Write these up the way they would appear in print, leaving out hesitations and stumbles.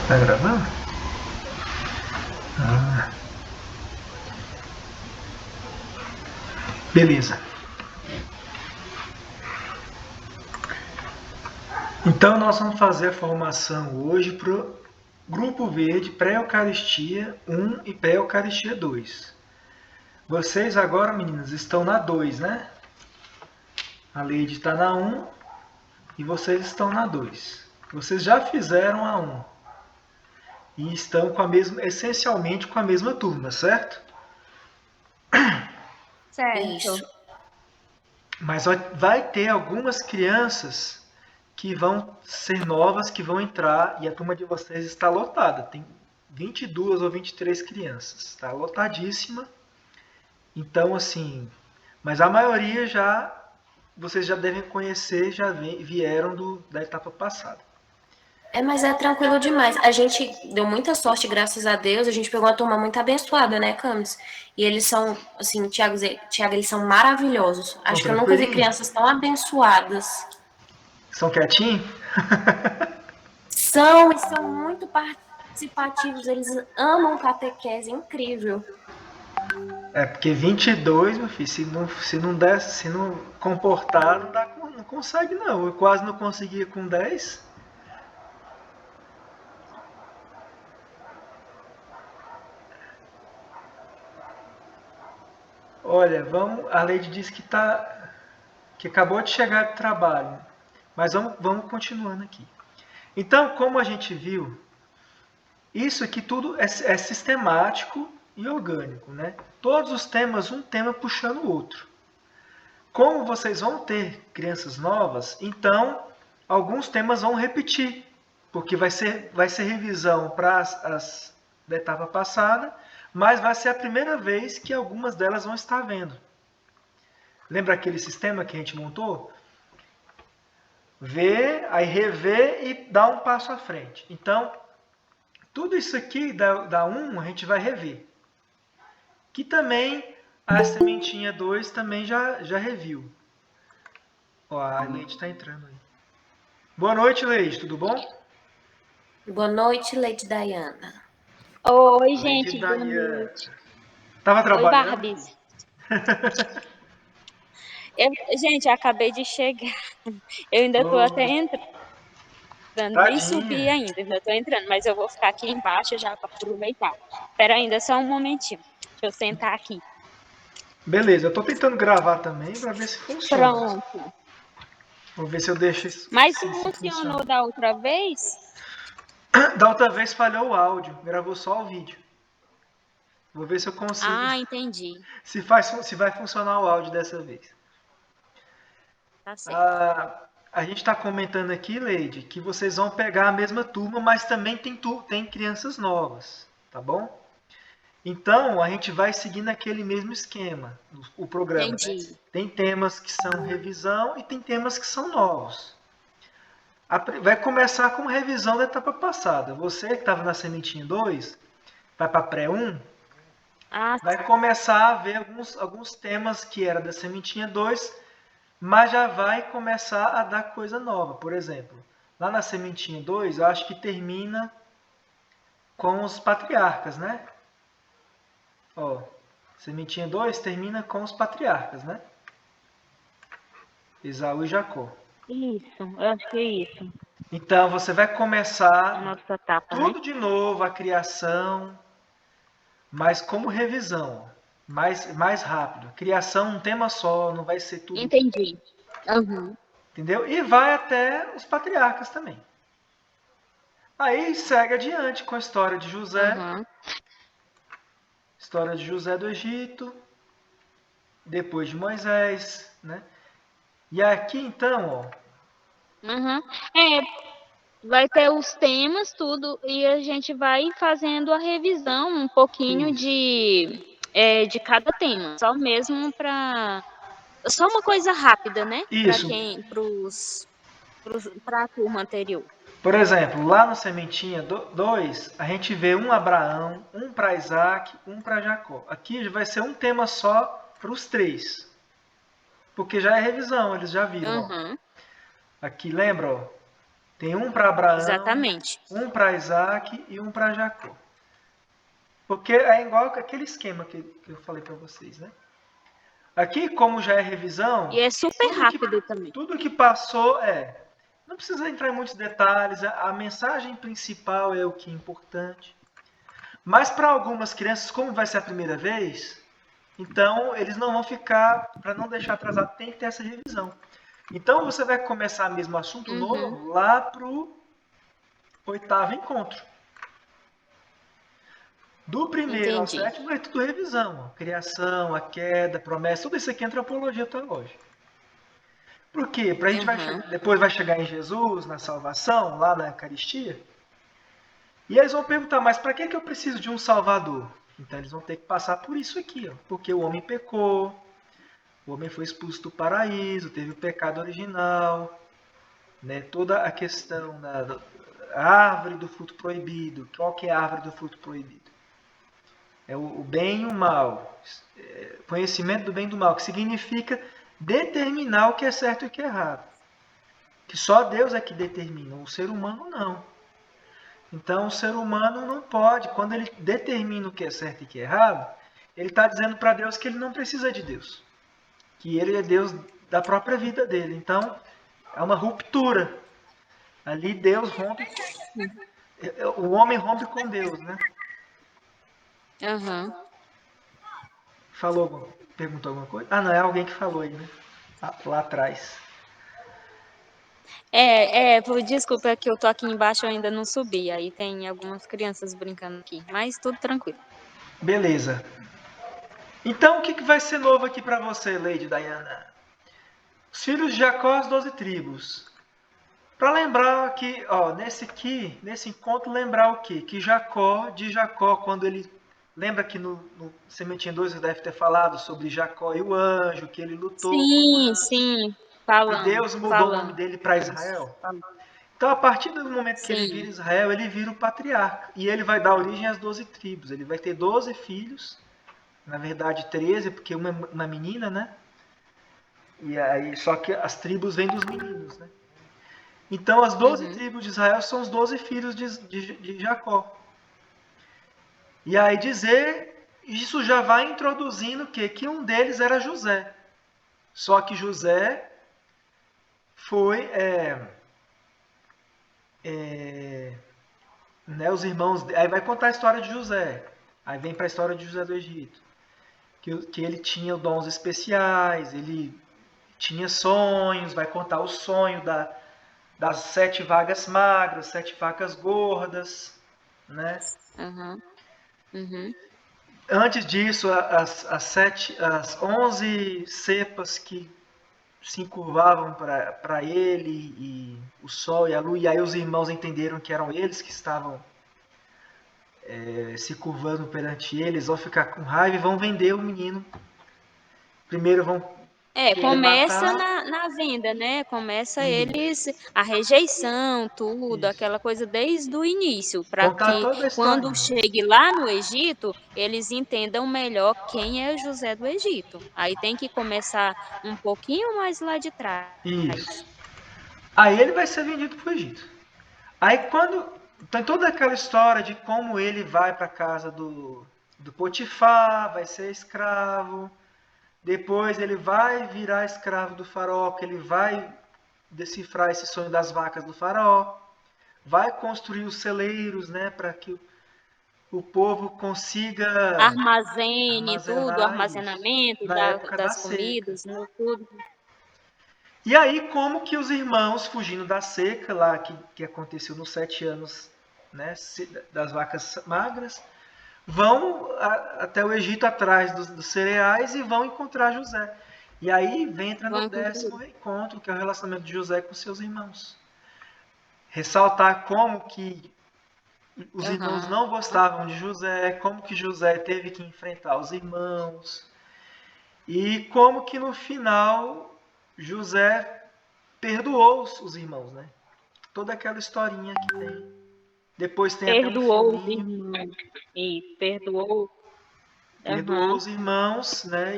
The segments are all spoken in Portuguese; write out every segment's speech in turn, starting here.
Tá gravando? Ah, beleza. Então nós vamos fazer a formação hoje para o Grupo Verde Pré-Eucaristia 1 e Pré-Eucaristia 2. Vocês agora, meninas, estão na 2, né? A Leide está na 1 e vocês estão na 2. Vocês já fizeram a 1 e estão com a mesma, essencialmente com a mesma turma, certo? Certo. Isso. Mas vai ter algumas crianças que vão ser novas, que vão entrar, e a turma de vocês está lotada. Tem 22 ou 23 crianças. Está lotadíssima. Então, assim, mas a maioria já, vocês já devem conhecer, já vieram da etapa passada. Mas é tranquilo demais. A gente deu muita sorte, graças a Deus. A gente pegou uma turma muito abençoada, né, Camis? E eles são, assim, Tiago, eles são maravilhosos. São Acho que eu nunca vi tranquilinhos? crianças tão abençoadas. São quietinhos? São e são muito participativos. Eles amam catequese, é incrível. É, porque 22, meu filho, se não comportar, não consegue não. Eu quase não conseguia com 10. Olha, a Leide disse que acabou de chegar do trabalho, mas vamos continuando aqui. Então, como a gente viu, isso aqui tudo é sistemático e orgânico, né? Todos os temas, um tema puxando o outro. Como vocês vão ter crianças novas, então alguns temas vão repetir, porque vai ser revisão para as da etapa passada, mas vai ser a primeira vez que algumas delas vão estar vendo. Lembra aquele sistema que a gente montou? Ver, aí rever e dar um passo à frente. Então, tudo isso aqui da 1 a gente vai rever. Que também a sementinha 2 também já reviu. Ó, a Leite está entrando aí. Boa noite, Leite, tudo bom? Boa noite, Lady Diana. Oi, Lady gente, boa Diana. noite. Tava Oi, trabalhando, Barbies. filho? Gente, eu acabei de chegar. Eu ainda tô até Oh, entrando, nem subi tadinha. ainda, ainda tô entrando, mas eu vou ficar aqui embaixo já para aproveitar. Espera ainda só um momentinho. Deixa eu sentar aqui. Beleza, eu tô tentando gravar também para ver se funciona. Pronto. Vou ver se eu deixo Mas se funciona. funcionou da outra vez? Da outra vez falhou o áudio, gravou só o vídeo. Vou ver se eu consigo. Ah, entendi. Se vai funcionar o áudio dessa vez. Tá certo. A gente está comentando aqui, Leide, que vocês vão pegar a mesma turma, mas também tem crianças novas, tá bom? Então, a gente vai seguindo aquele mesmo esquema, o programa, né? Entendi. Tem temas que são revisão e tem temas que são novos. Vai começar com revisão da etapa passada. Você que estava na sementinha 2, vai para pré 1, Ah, vai começar a ver alguns temas que era da sementinha 2, mas já vai começar a dar coisa nova. Por exemplo, lá na sementinha 2, eu acho que termina com os patriarcas, né? Ó, sementinha 2 termina com os patriarcas, né? Esaú e Jacó. isso. Eu acho que é isso. Então você vai A começar nossa etapa, né? tudo de novo, a criação, mas como revisão, mais rápido. Criação um tema só, não vai ser tudo, Entendi. Uhum. entendeu? E vai até os patriarcas também. Aí segue adiante com a Uhum. história de José do Egito, depois de Moisés, né? E aqui então, ó, Uhum. É, vai ter os temas, tudo, e a gente vai fazendo a revisão um pouquinho isso, de cada tema. Só mesmo para. Só uma coisa rápida, né? Para isso. quem. Para a turma anterior. Por exemplo, lá no Sementinha 2, a gente vê um Abraão, um para Isaac, um para Jacó. Aqui vai ser um tema só para os três, porque já é revisão, eles já viram. Ó. Uhum. Aqui, lembra? Ó, Tem um para Abraão, Exatamente. um para Isaac e um para Jacó. Porque é igual aquele esquema que eu falei para vocês, né? Aqui, como já é revisão, E é super rápido também. tudo que passou não precisa entrar em muitos detalhes, a mensagem principal é o que é importante. Mas para algumas crianças, como vai ser a primeira vez, então eles não vão ficar, para não deixar atrasado, tem que ter essa revisão. Então você vai começar mesmo assunto novo lá pro 8º encontro. Do primeiro ao 7º é tudo revisão. A criação, a queda, a promessa, tudo isso aqui é antropologia teológica. Por quê? Pra gente depois vai chegar em Jesus, na salvação, lá na Eucaristia. E eles vão perguntar, mas para que eu preciso de um Salvador? Então eles vão ter que passar por isso aqui, ó, porque o homem pecou, o homem foi expulso do paraíso, teve o pecado original, né? Toda a questão da árvore do fruto proibido. Qual que é a árvore do fruto proibido? É o bem e o mal. Conhecimento do bem e do mal, que significa determinar o que é certo e o que é errado. Que só Deus é que determina, o ser humano não. Então o ser humano não pode, quando ele determina o que é certo e o que é errado, ele está dizendo para Deus que ele não precisa de Deus. Que ele é Deus da própria vida dele. Então é uma ruptura. Ali Deus rompe, o homem rompe com Deus, né? Perguntou alguma coisa? Ah, não, é alguém que falou aí, né? Lá atrás. Desculpa, é que eu tô aqui embaixo, eu ainda não subi. Aí tem algumas crianças brincando aqui, mas tudo tranquilo. Beleza. Então, o que vai ser novo aqui para você, Lady Diana? Os filhos de Jacó, as 12 tribos. Para lembrar que, ó, nesse encontro, lembrar o quê? Que de Jacó, quando ele... Lembra que no Sementinha 2 você deve ter falado sobre Jacó e o anjo, que ele lutou com o anjo. Sim. E Deus mudou o nome dele para Israel. Então, a partir do momento que ele vira Israel, ele vira o patriarca. E ele vai dar origem às 12 tribos. Ele vai ter 12 filhos. Na verdade, 13, porque uma menina, né? E aí, só que as tribos vêm dos meninos, né? Então, as 12 tribos de Israel são os 12 filhos de Jacó. E aí isso já vai introduzindo que um deles era José. Só que José foi... né, os irmãos... Aí vai contar a história de José. Aí vem para a história de José do Egito. Que ele tinha dons especiais, ele tinha sonhos, vai contar o sonho das 7 vagas magras, 7 vacas gordas, né? Antes disso, as 11 cepas que se encurvavam para ele, e o sol e a lua, e aí os irmãos entenderam que eram eles que estavam se curvando perante eles, vão ficar com raiva e vão vender o menino. Primeiro vão começa na venda, né? Começa eles, a rejeição, tudo, aquela coisa desde o início, para que quando chegue lá no Egito, eles entendam melhor quem é José do Egito. Aí tem que começar um pouquinho mais lá de trás. Isso. Aí ele vai ser vendido para o Egito. Aí quando tem toda aquela história de como ele vai para a casa do Potifar, vai ser escravo. Depois ele vai virar escravo do faraó, que ele vai decifrar esse sonho das vacas do faraó. Vai construir os celeiros, né, para que o povo consiga armazenamento das comidas, tudo. E aí, como que os irmãos, fugindo da seca lá, que aconteceu nos 7 anos, né, das vacas magras, vão até o Egito atrás dos cereais e vão encontrar José. E aí entra no 10º encontro, que é o relacionamento de José com seus irmãos. Ressaltar como que os irmãos não gostavam de José, como que José teve que enfrentar os irmãos, e como que no final José perdoou os irmãos, né? Toda aquela historinha que tem. Depois tem perdoou os irmãos. E perdoou os irmãos, né?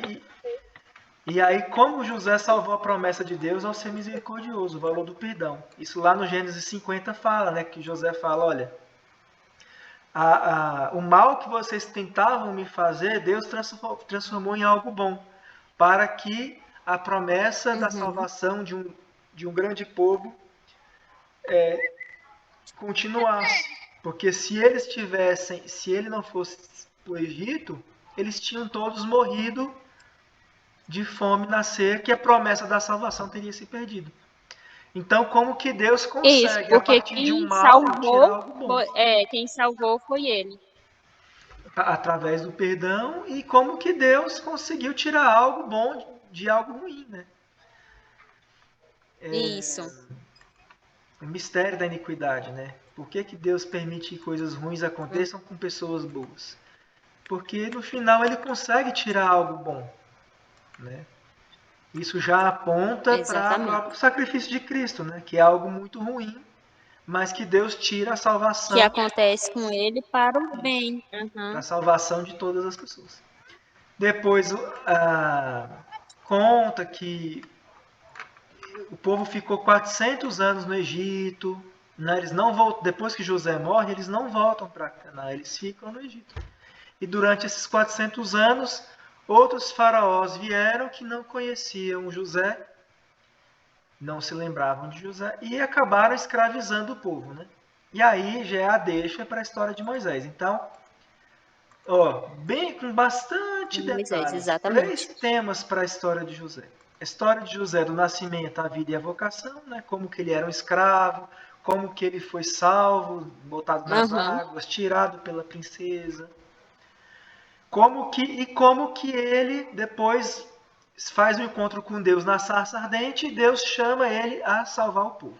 E aí, como José salvou a promessa de Deus ao ser misericordioso, o valor do perdão. Isso lá no Gênesis 50 fala, né? Que José fala, olha, o mal que vocês tentavam me fazer, Deus transformou em algo bom, para que a promessa da salvação de um grande povo continuasse. Porque se ele não fosse para o Egito, eles tinham todos morrido de fome na seca, e a promessa da salvação teria se perdido. Então, como que Deus consegue, a partir de um mal, tirar algo bom? Quem salvou foi ele. Através do perdão, e como que Deus conseguiu tirar algo bom de algo ruim, né? Isso. O mistério da iniquidade, né? Por que Deus permite que coisas ruins aconteçam com pessoas boas? Porque no final ele consegue tirar algo bom, né? Isso já aponta para o próprio sacrifício de Cristo, né? Que é algo muito ruim, mas que Deus tira a salvação. Que acontece com ele para o bem. Para a salvação de todas as pessoas. Depois conta que o povo ficou 400 anos no Egito. Né? Eles não voltam, depois que José morre, eles não voltam para Canaã, eles ficam no Egito. E durante esses 400 anos, outros faraós vieram que não conheciam José, não se lembravam de José, e acabaram escravizando o povo. Né? E aí já é a deixa para a história de Moisés. Então, bem com bastante detalhes. Exatamente. 3 temas para a história de José. A história de José, do nascimento, a vida e a vocação, né? Como que ele era um escravo, como que ele foi salvo, botado nas águas, tirado pela princesa. Como que ele depois faz um encontro com Deus na sarça ardente e Deus chama ele a salvar o povo.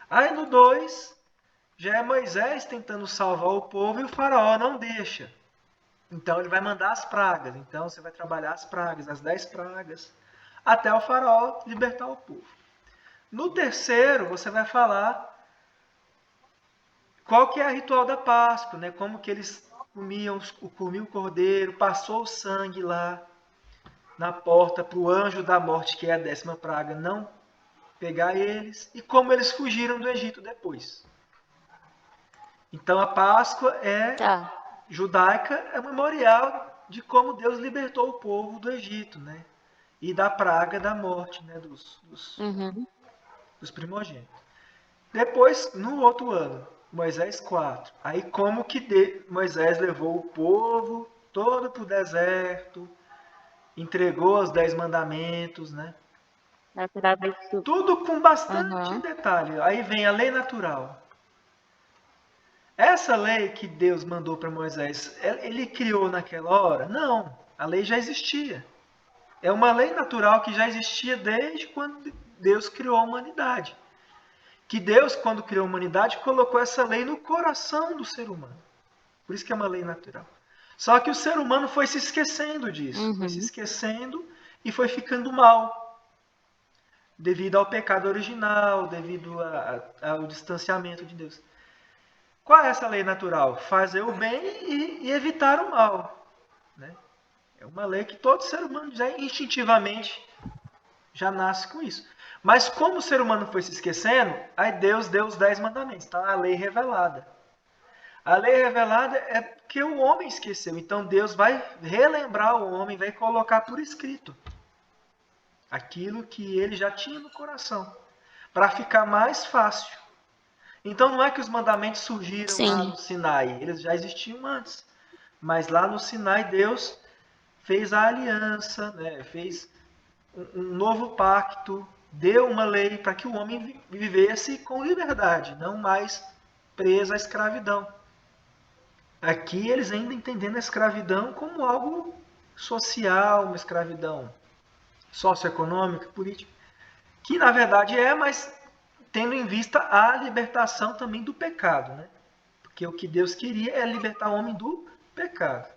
Aí no 2, já é Moisés tentando salvar o povo e o faraó não deixa. Então ele vai mandar as pragas. Então você vai trabalhar as pragas, as 10 pragas, até o faraó libertar o povo. No 3º, você vai falar qual que é o ritual da Páscoa, né? Como que eles comiam o cordeiro, passou o sangue lá na porta para o anjo da morte, que é a 10ª praga, não pegar eles, e como eles fugiram do Egito depois. Então a Páscoa judaica é um memorial de como Deus libertou o povo do Egito, né? E da praga da morte, né? Dos primogênitos. Depois, no outro ano, Moisés 4. Aí como que Moisés levou o povo todo para o deserto, entregou os 10 mandamentos, né? Tudo com bastante detalhe. Aí vem a lei natural. Essa lei que Deus mandou para Moisés, ele criou naquela hora? Não, a lei já existia. É uma lei natural que já existia desde quando Deus criou a humanidade. Que Deus, quando criou a humanidade, colocou essa lei no coração do ser humano. Por isso que é uma lei natural. Só que o ser humano foi se esquecendo disso. Foi se esquecendo e foi ficando mal. Devido ao pecado original, devido ao distanciamento de Deus. Qual é essa lei natural? Fazer o bem e evitar o mal. Né? É uma lei que todo ser humano já instintivamente já nasce com isso. Mas como o ser humano foi se esquecendo, aí Deus deu os 10 mandamentos. Então, a lei revelada. A lei revelada é porque o homem esqueceu. Então, Deus vai relembrar o homem, vai colocar por escrito aquilo que ele já tinha no coração, para ficar mais fácil. Então, não é que os mandamentos surgiram lá no Sinai. Eles já existiam antes. Mas lá no Sinai, Deus fez a aliança, né? Fez um novo pacto, deu uma lei para que o homem vivesse com liberdade, não mais preso à escravidão. Aqui eles ainda entendendo a escravidão como algo social, uma escravidão socioeconômica, política, que na verdade mas tendo em vista a libertação também do pecado, né? Porque o que Deus queria é libertar o homem do pecado,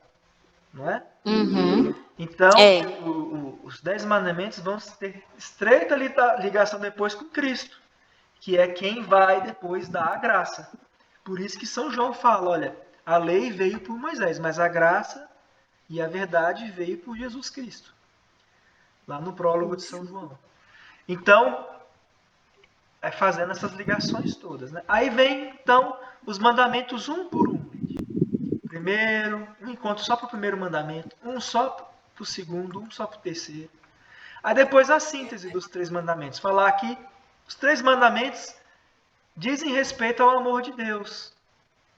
não é? Então, os 10 mandamentos vão ter estreita ligação depois com Cristo, que é quem vai depois dar a graça. Por isso que São João fala, olha, a lei veio por Moisés, mas a graça e a verdade veio por Jesus Cristo. lá no prólogo de São João. Então, é fazendo essas ligações todas, né? Aí vem, então, os mandamentos um por um. Primeiro, um encontro só para o primeiro mandamento, um só para o segundo, um só para o terceiro. Aí depois a síntese dos 3 mandamentos. Falar que os 3 mandamentos dizem respeito ao amor de Deus.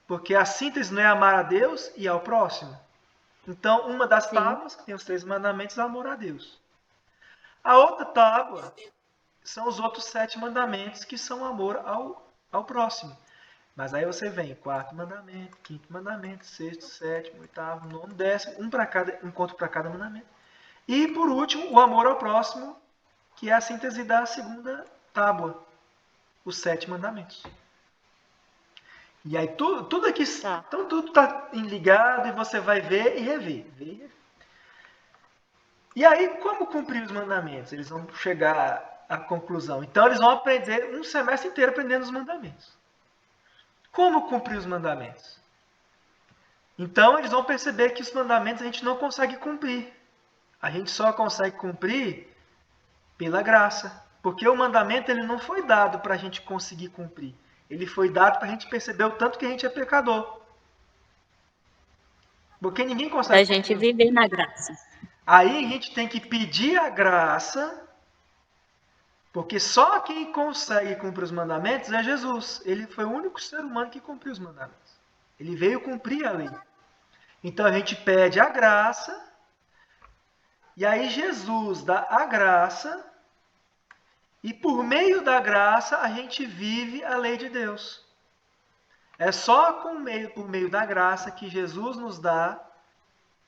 Porque a síntese não é amar a Deus e ao próximo. Então, uma das tábuas que tem os 3 mandamentos é amor a Deus. A outra tábua são os outros 7 mandamentos que são amor ao próximo. Mas aí você vem, 4º mandamento, 5º mandamento, 6º, 7º, 8º, 9º, 10º, um encontro para cada mandamento. E, por último, o amor ao próximo, que é a síntese da segunda tábua, os 7 mandamentos. E aí tudo aqui, então tudo está ligado e você vai ver e rever. E aí, como cumprir os mandamentos? Eles vão chegar à conclusão. Então, eles vão aprender um semestre inteiro aprendendo os mandamentos. Como cumprir os mandamentos? Então, eles vão perceber que os mandamentos a gente não consegue cumprir. A gente só consegue cumprir pela graça. Porque o mandamento ele não foi dado para a gente conseguir cumprir. Ele foi dado para a gente perceber o tanto que a gente é pecador. Porque ninguém consegue. Para a gente viver na graça. Aí a gente tem que pedir a graça, porque só quem consegue cumprir os mandamentos é Jesus. Ele foi o único ser humano que cumpriu os mandamentos. Ele veio cumprir a lei. Então a gente pede a graça, e aí Jesus dá a graça, e por meio da graça a gente vive a lei de Deus. É só por meio da graça que Jesus nos dá,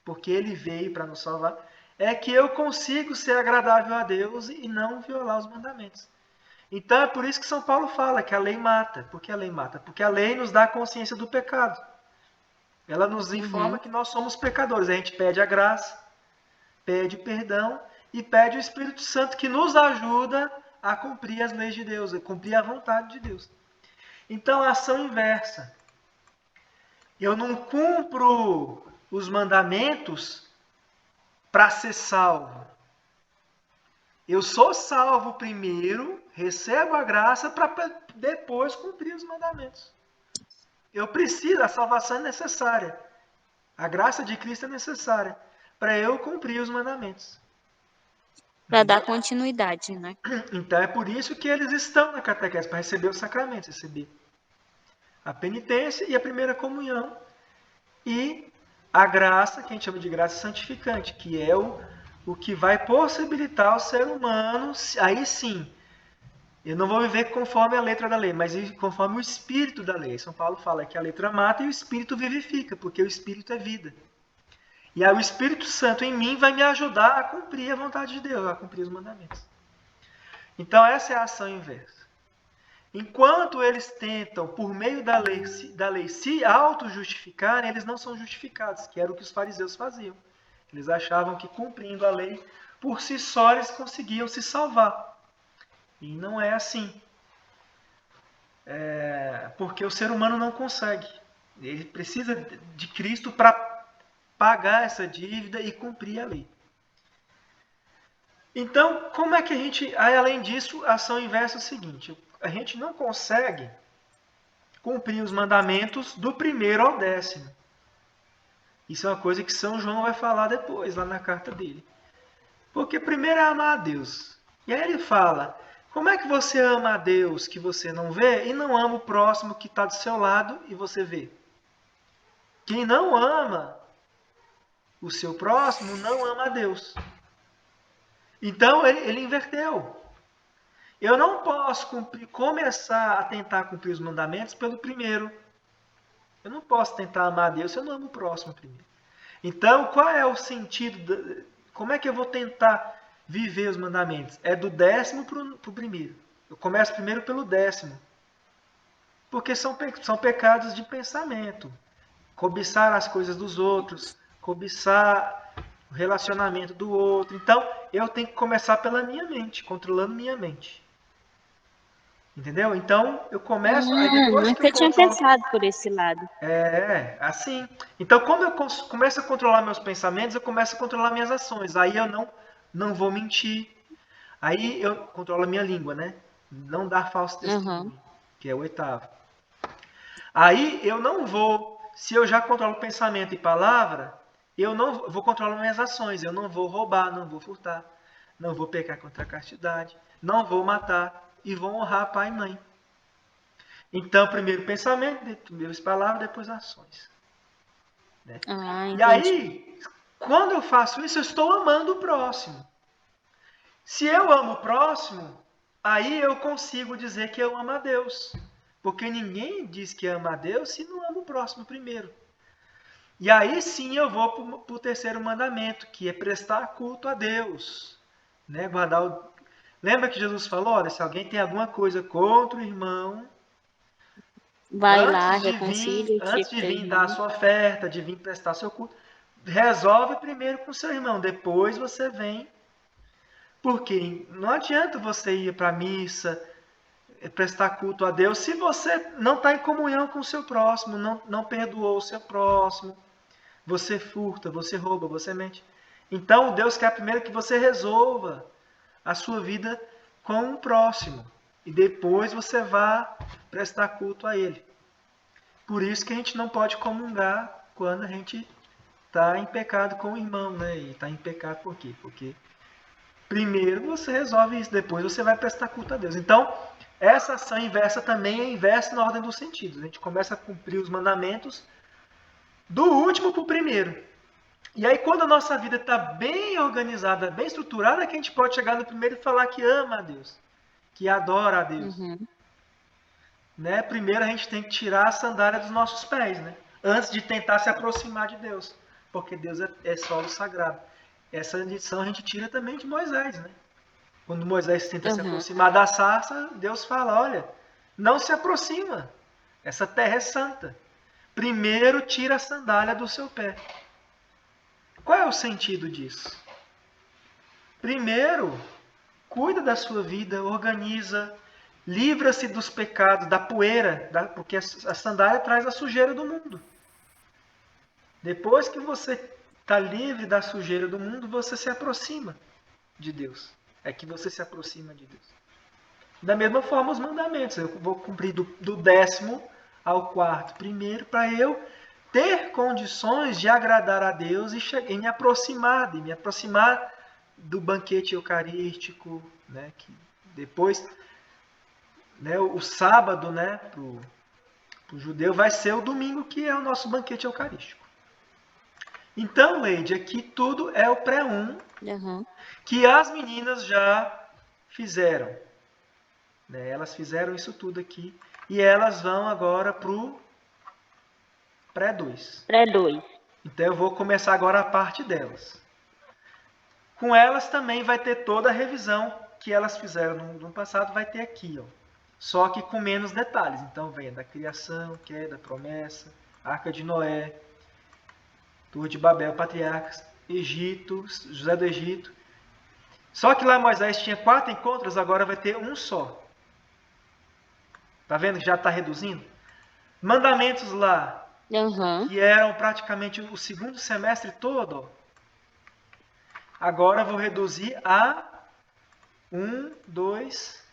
porque Ele veio para nos salvar, é que eu consigo ser agradável a Deus e não violar os mandamentos. Então é por isso que São Paulo fala que a lei mata. Por que a lei mata? Porque a lei nos dá a consciência do pecado. Ela nos informa que nós somos pecadores. A gente pede a graça, pede o perdão e pede o Espírito Santo que nos ajuda a cumprir as leis de Deus, a cumprir a vontade de Deus. Então, a ação inversa. Eu não cumpro os mandamentos para ser salvo. Eu sou salvo primeiro, recebo a graça para depois cumprir os mandamentos. Eu preciso, a salvação é necessária. A graça de Cristo é necessária para eu cumprir os mandamentos. Para dar continuidade, né? Então é por isso que eles estão na catequese, para receber os sacramentos, receber a penitência e a primeira comunhão. E a graça, que a gente chama de graça santificante, que é o que vai possibilitar o ser humano, aí sim, eu não vou viver conforme a letra da lei, mas conforme o espírito da lei. São Paulo fala que a letra mata e o espírito vivifica, porque o espírito é vida. E aí o Espírito Santo em mim vai me ajudar a cumprir a vontade de Deus, a cumprir os mandamentos. Então essa é a ação inversa. Enquanto eles tentam, por meio da lei se auto-justificarem, eles não são justificados, que era o que os fariseus faziam. Eles achavam que cumprindo a lei, por si só eles conseguiam se salvar. E não é assim. Porque o ser humano não consegue. Ele precisa de Cristo para pagar essa dívida e cumprir a lei. Então, como é que a gente... Aí, além disso, a ação inversa é o seguinte. A gente não consegue cumprir os mandamentos do 1º ao 10º. Isso é uma coisa que São João vai falar depois, lá na carta dele. Porque primeiro é amar a Deus. E aí ele fala, como é que você ama a Deus que você não vê e não ama o próximo que está do seu lado e você vê? Quem não ama o seu próximo não ama a Deus. Então ele inverteu. Eu não posso começar a tentar cumprir os mandamentos pelo primeiro. Eu não posso tentar amar a Deus se eu não amo o próximo primeiro. Então, qual é o sentido? Como é que eu vou tentar viver os mandamentos? É do 10º para o primeiro. Eu começo primeiro pelo 10º. Porque são pecados de pensamento. Cobiçar as coisas dos outros, cobiçar o relacionamento do outro. Então, eu tenho que começar pela minha mente, controlando minha mente. Entendeu? Então, eu começo... aí depois nunca tinha pensado por esse lado. Assim. Então, como eu começo a controlar meus pensamentos, eu começo a controlar minhas ações. Aí eu não não vou mentir. Aí eu controlo a minha língua, né? Não dar falso testemunho, que é o 8º. Aí eu não vou, se eu já controlo pensamento e palavra, eu não vou controlar minhas ações. Eu não vou roubar, não vou furtar, não vou pecar contra a castidade, não vou matar e vou honrar pai e mãe. Então, primeiro pensamento, depois palavras, depois ações. Né? E aí, quando eu faço isso, eu estou amando o próximo. Se eu amo o próximo, aí eu consigo dizer que eu amo a Deus. Porque ninguém diz que ama a Deus se não ama o próximo primeiro. E aí sim eu vou para o 3º mandamento, que é prestar culto a Deus. Né? Lembra que Jesus falou, olha, se alguém tem alguma coisa contra o irmão, vai lá, reconcilia antes de vir dar a sua oferta, de vir prestar seu culto, resolve primeiro com o seu irmão, depois você vem. Porque não adianta você ir para a missa, prestar culto a Deus, se você não está em comunhão com o seu próximo, não perdoou o seu próximo, você furta, você rouba, você mente. Então Deus quer primeiro que você resolva a sua vida com o próximo. E depois você vá prestar culto a Ele. Por isso que a gente não pode comungar quando a gente está em pecado com o irmão, né? E está em pecado por quê? Porque primeiro você resolve isso, depois você vai prestar culto a Deus. Então, essa ação inversa também é inversa na ordem dos sentidos. A gente começa a cumprir os mandamentos do último para o primeiro. E aí, quando a nossa vida está bem organizada, bem estruturada, é que a gente pode chegar no primeiro e falar que ama a Deus, que adora a Deus. Né? Primeiro a gente tem que tirar a sandália dos nossos pés, né? Antes de tentar se aproximar de Deus, porque Deus é solo sagrado. Essa lição a gente tira também de Moisés, né? Quando Moisés tenta se aproximar da sarça, Deus fala, olha, não se aproxima, essa terra é santa. Primeiro tira a sandália do seu pé. Qual é o sentido disso? Primeiro, cuida da sua vida, organiza, livra-se dos pecados, da poeira, porque a sandália traz a sujeira do mundo. Depois que você está livre da sujeira do mundo, você se aproxima de Deus. É que você se aproxima de Deus. Da mesma forma, os mandamentos. Eu vou cumprir do 10º ao 4º primeiro, para eu ter condições de agradar a Deus e me aproximar do banquete eucarístico, né? Que depois, né, o sábado, né, para o judeu vai ser o domingo, que é o nosso banquete eucarístico. Então, Leide, aqui tudo é o pré-1, que as meninas já fizeram. Né? Elas fizeram isso tudo aqui. E elas vão agora para o pré-2. Então, eu vou começar agora a parte delas. Com elas também vai ter toda a revisão que elas fizeram no passado, vai ter aqui. Ó. Só que com menos detalhes. Então, vem da criação, queda, promessa, Arca de Noé, Torre de Babel, patriarcas, Egito, José do Egito. Só que lá Moisés tinha 4 encontros, agora vai ter um só. Tá vendo que já está reduzindo? Mandamentos lá, que eram praticamente o segundo semestre todo, ó. Agora vou reduzir a 1, 2,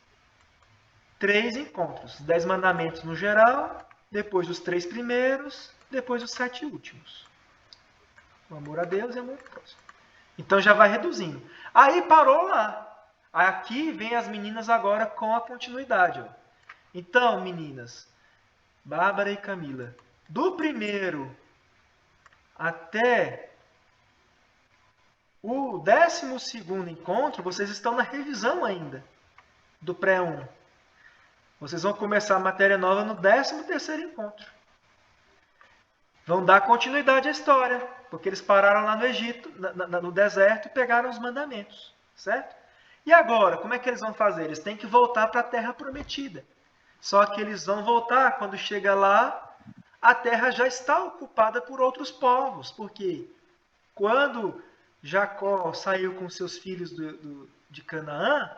3 encontros. 10 mandamentos no geral, depois os 3 primeiros, depois os 7 últimos. O amor a Deus e amor ao próximo. Então já vai reduzindo. Aí parou lá. Aqui vem as meninas agora com a continuidade. Ó. Então, meninas, Bárbara e Camila, do primeiro até o 12º encontro, vocês estão na revisão ainda do pré-1. Vocês vão começar a matéria nova no 13º encontro. Vão dar continuidade à história, porque eles pararam lá no Egito, no deserto, e pegaram os mandamentos, certo? E agora, como é que eles vão fazer? Eles têm que voltar para a terra prometida. Só que eles vão voltar, quando chega lá, a terra já está ocupada por outros povos, porque quando Jacó saiu com seus filhos de Canaã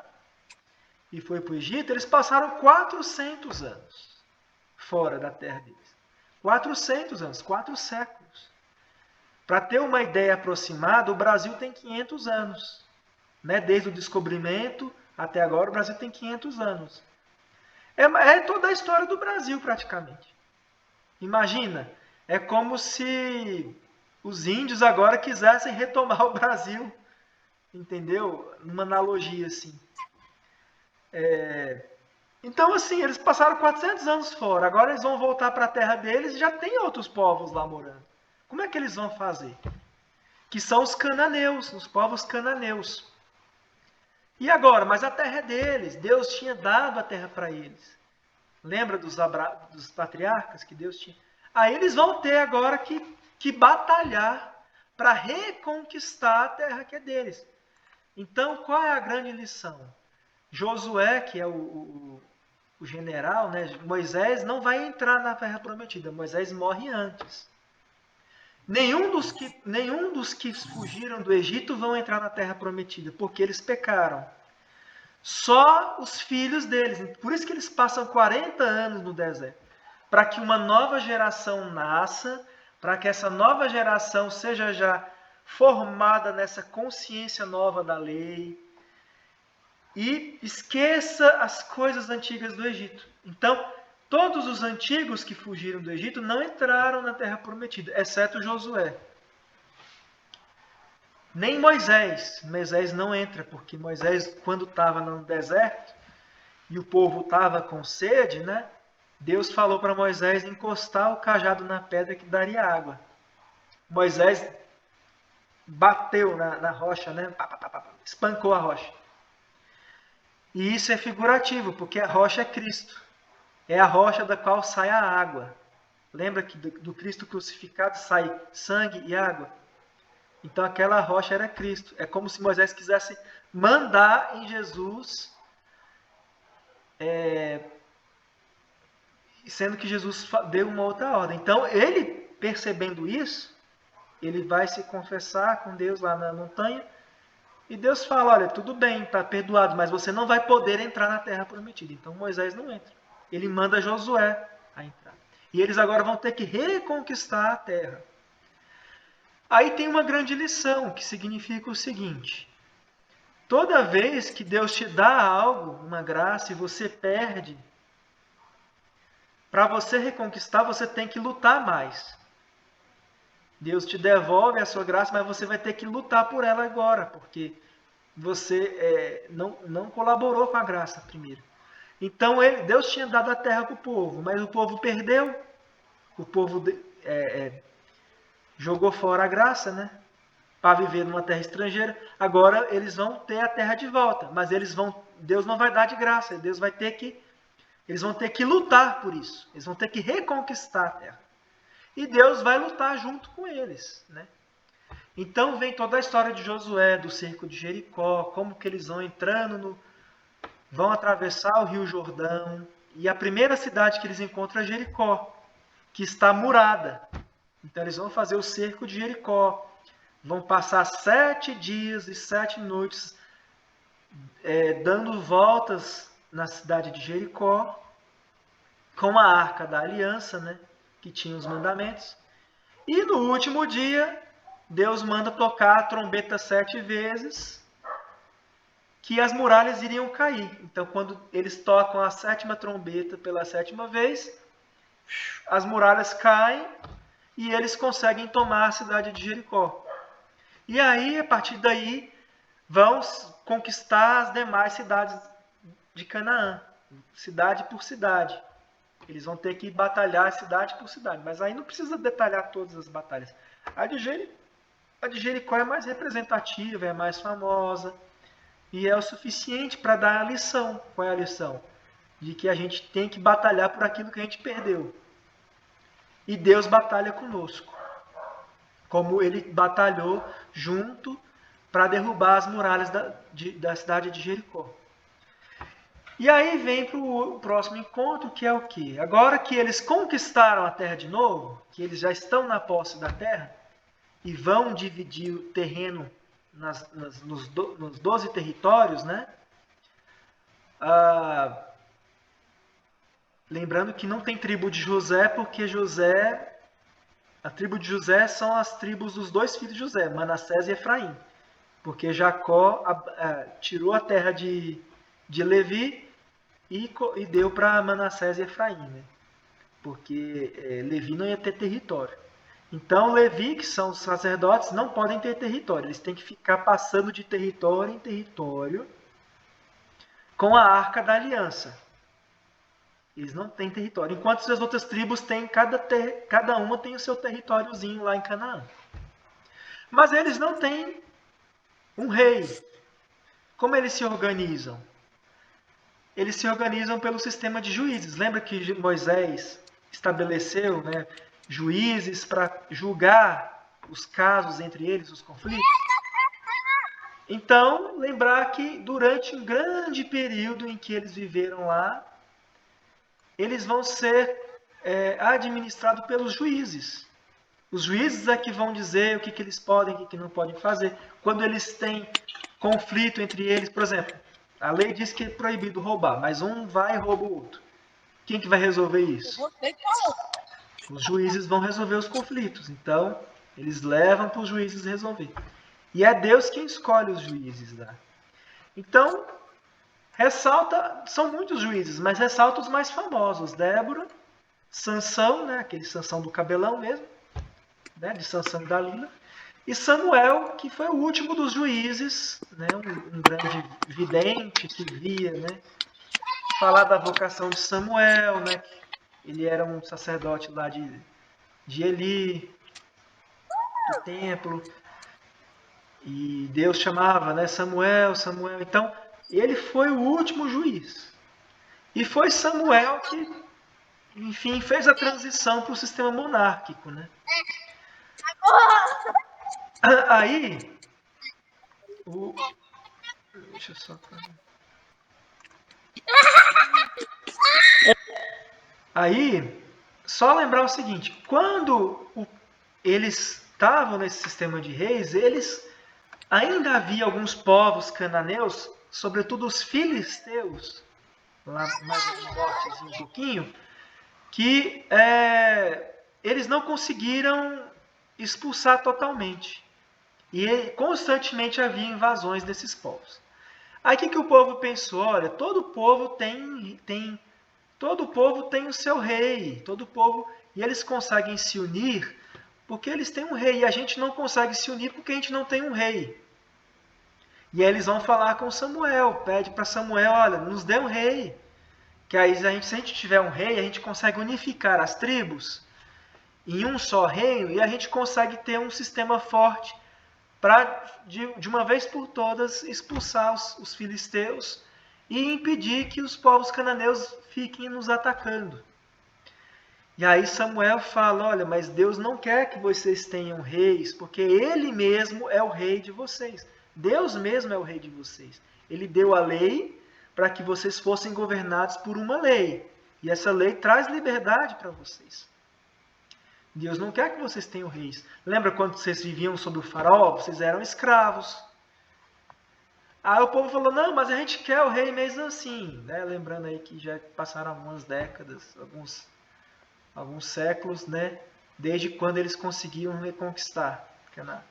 e foi para o Egito, eles passaram 400 anos fora da terra deles. 400 anos, 4 séculos. Para ter uma ideia aproximada, o Brasil tem 500 anos. né? Desde o descobrimento até agora, o Brasil tem 500 anos. É toda a história do Brasil, praticamente. Imagina, é como se os índios agora quisessem retomar o Brasil, entendeu? Uma analogia assim. Então, assim, eles passaram 400 anos fora, agora eles vão voltar para a terra deles e já tem outros povos lá morando. Como é que eles vão fazer? Que são os cananeus, os povos cananeus. E agora? Mas a terra é deles, Deus tinha dado a terra para eles. Lembra dos patriarcas que Deus tinha? Aí eles vão ter agora que batalhar para reconquistar a terra que é deles. Então, qual é a grande lição? Josué, que é o general, né? Moisés não vai entrar na terra prometida. Moisés morre antes. Nenhum dos que fugiram do Egito vão entrar na terra prometida, porque eles pecaram. Só os filhos deles. Por isso que eles passam 40 anos no deserto. Para que uma nova geração nasça, para que essa nova geração seja já formada nessa consciência nova da lei e esqueça as coisas antigas do Egito. Então, todos os antigos que fugiram do Egito não entraram na terra prometida, exceto Josué. Nem Moisés. Moisés não entra, porque Moisés, quando estava no deserto e o povo estava com sede, né? Deus falou para Moisés encostar o cajado na pedra que daria água. Moisés bateu na rocha, né? Espancou a rocha. E isso é figurativo, porque a rocha é Cristo. É a rocha da qual sai a água. Lembra que do Cristo crucificado sai sangue e água? Então aquela rocha era Cristo. É como se Moisés quisesse mandar em Jesus, sendo que Jesus deu uma outra ordem. Então ele, percebendo isso, ele vai se confessar com Deus lá na montanha. E Deus fala, olha, tudo bem, está perdoado, mas você não vai poder entrar na terra prometida. Então Moisés não entra. Ele manda Josué a entrar. E eles agora vão ter que reconquistar a terra. Aí tem uma grande lição, que significa o seguinte. Toda vez que Deus te dá algo, uma graça, e você perde, para você reconquistar, você tem que lutar mais. Deus te devolve a sua graça, mas você vai ter que lutar por ela agora, porque você não colaborou com a graça primeiro. Então, Deus tinha dado a terra para o povo, mas o povo perdeu. O povo jogou fora a graça, né? Para viver numa terra estrangeira. Agora eles vão ter a terra de volta, mas Deus não vai dar de graça. Eles vão ter que lutar por isso. Eles vão ter que reconquistar a terra. E Deus vai lutar junto com eles, né? Então vem toda a história de Josué, do cerco de Jericó, como que eles vão entrando, vão atravessar o Rio Jordão. E a primeira cidade que eles encontram é Jericó, que está murada. Então eles vão fazer o cerco de Jericó. Vão passar 7 dias e 7 noites dando voltas na cidade de Jericó, com a Arca da Aliança, né? Que tinha os mandamentos. E no último dia, Deus manda tocar a trombeta 7 vezes, que as muralhas iriam cair. Então, quando eles tocam a 7ª trombeta pela 7ª vez, as muralhas caem e eles conseguem tomar a cidade de Jericó. E aí, a partir daí, vão conquistar as demais cidades de Canaã, cidade por cidade. Eles vão ter que batalhar cidade por cidade. Mas aí não precisa detalhar todas as batalhas. A de Jericó é mais representativa, é mais famosa. E é o suficiente para dar a lição. Qual é a lição? De que a gente tem que batalhar por aquilo que a gente perdeu. E Deus batalha conosco. Como ele batalhou junto para derrubar as muralhas da cidade de Jericó. E aí vem para o próximo encontro, que é o quê? Agora que eles conquistaram a terra de novo, que eles já estão na posse da terra, e vão dividir o terreno nos 12 territórios, né? Lembrando que não tem tribo de José, porque a tribo de José são as tribos dos 2 filhos de José, Manassés e Efraim. porque Jacó tirou a terra de Levi e deu para Manassés e Efraim, né? Porque Levi não ia ter território. Então, Levi, que são os sacerdotes, não podem ter território. Eles têm que ficar passando de território em território com a Arca da Aliança. Eles não têm território. Enquanto as outras tribos têm, cada uma tem o seu territóriozinho lá em Canaã. Mas eles não têm um rei. Como eles se organizam? Eles se organizam pelo sistema de juízes. Lembra que Moisés estabeleceu, né, juízes para julgar os casos entre eles, os conflitos? Então, lembrar que durante um grande período em que eles viveram lá, eles vão ser administrados pelos juízes. Os juízes é que vão dizer o que eles podem e o que não podem fazer. Quando eles têm conflito entre eles, por exemplo, a lei diz que é proibido roubar, mas um vai e rouba o outro. Quem que vai resolver isso? Os juízes vão resolver os conflitos. Então, eles levam para os juízes resolver. E é Deus quem escolhe os juízes lá. Então, são muitos juízes, mas ressalta os mais famosos. Débora, Sansão, né, aquele Sansão do cabelão mesmo, né, de Sansão e Dalila, e Samuel, que foi o último dos juízes, né, um grande vidente que via, né, falar da vocação de Samuel, né, ele era um sacerdote lá de Eli, do templo, e Deus chamava, né, Samuel, Samuel. Então, ele foi o último juiz. E foi Samuel que, enfim, fez a transição para o sistema monárquico, né? Aí, deixa eu só... Aí, só lembrar o seguinte, quando eles estavam nesse sistema de reis, ainda havia alguns povos cananeus, sobretudo os filisteus, lá mais no norte um pouquinho, que eles não conseguiram expulsar totalmente. E constantemente havia invasões desses povos. Aí o que o povo pensou? Olha, todo povo tem o seu rei, e eles conseguem se unir porque eles têm um rei, e a gente não consegue se unir porque a gente não tem um rei. E aí eles vão falar com Samuel, pede para Samuel, olha, nos dê um rei, que aí se a gente tiver um rei, a gente consegue unificar as tribos em um só reino, e a gente consegue ter um sistema forte para, de uma vez por todas, expulsar os filisteus e impedir que os povos cananeus fiquem nos atacando. E aí Samuel fala, olha, mas Deus não quer que vocês tenham reis, porque Ele mesmo é o rei de vocês. Deus mesmo é o rei de vocês. Ele deu a lei para que vocês fossem governados por uma lei. E essa lei traz liberdade para vocês. Deus não quer que vocês tenham reis. Lembra quando vocês viviam sob o faraó? Vocês eram escravos. Aí o povo falou, não, mas a gente quer o rei mesmo assim. Né? Lembrando aí que já passaram algumas décadas, alguns séculos, né? Desde quando eles conseguiam reconquistar Canaã.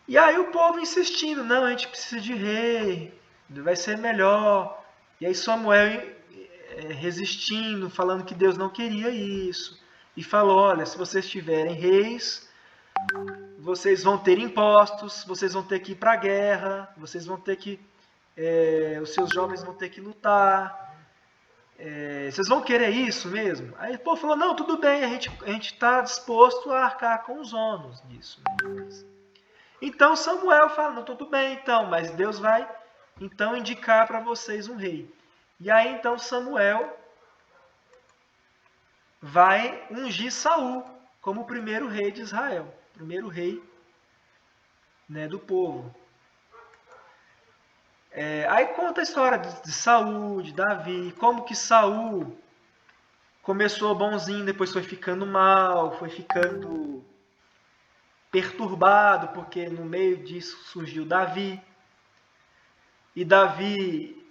E aí o povo insistindo, não, a gente precisa de rei, vai ser melhor. E aí Samuel resistindo, falando que Deus não queria isso. E falou, olha, se vocês tiverem reis, vocês vão ter impostos, vocês vão ter que ir para a guerra, vocês vão ter que... os seus jovens vão ter que lutar. Vocês vão querer isso mesmo? Aí o povo falou, não, tudo bem, a gente está disposto a arcar com os ônus disso. Então Samuel fala, não, tudo bem então, mas Deus vai então indicar para vocês um rei. E aí então Samuel vai ungir Saul como o primeiro rei de Israel, o primeiro rei, né, do povo. Aí conta a história de Saul, de Davi, como que Saul começou bonzinho, depois foi ficando mal, foi ficando perturbado, porque no meio disso surgiu Davi. E Davi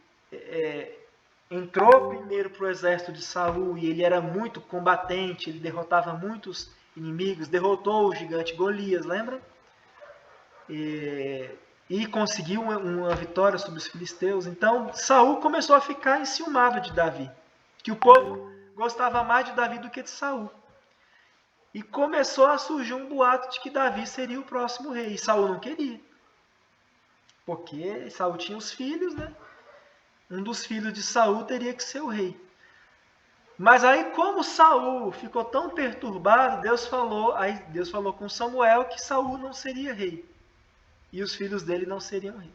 entrou primeiro para o exército de Saul e ele era muito combatente, ele derrotava muitos inimigos, derrotou o gigante Golias, lembra? e conseguiu uma vitória sobre os filisteus. Então Saul começou a ficar enciumado de Davi, que o povo gostava mais de Davi do que de Saul. E começou a surgir um boato de que Davi seria o próximo rei. E Saul não queria, porque Saul tinha os filhos, né? Um dos filhos de Saul teria que ser o rei. Mas aí, como Saul ficou tão perturbado, Deus falou com Samuel que Saul não seria rei. E os filhos dele não seriam rei.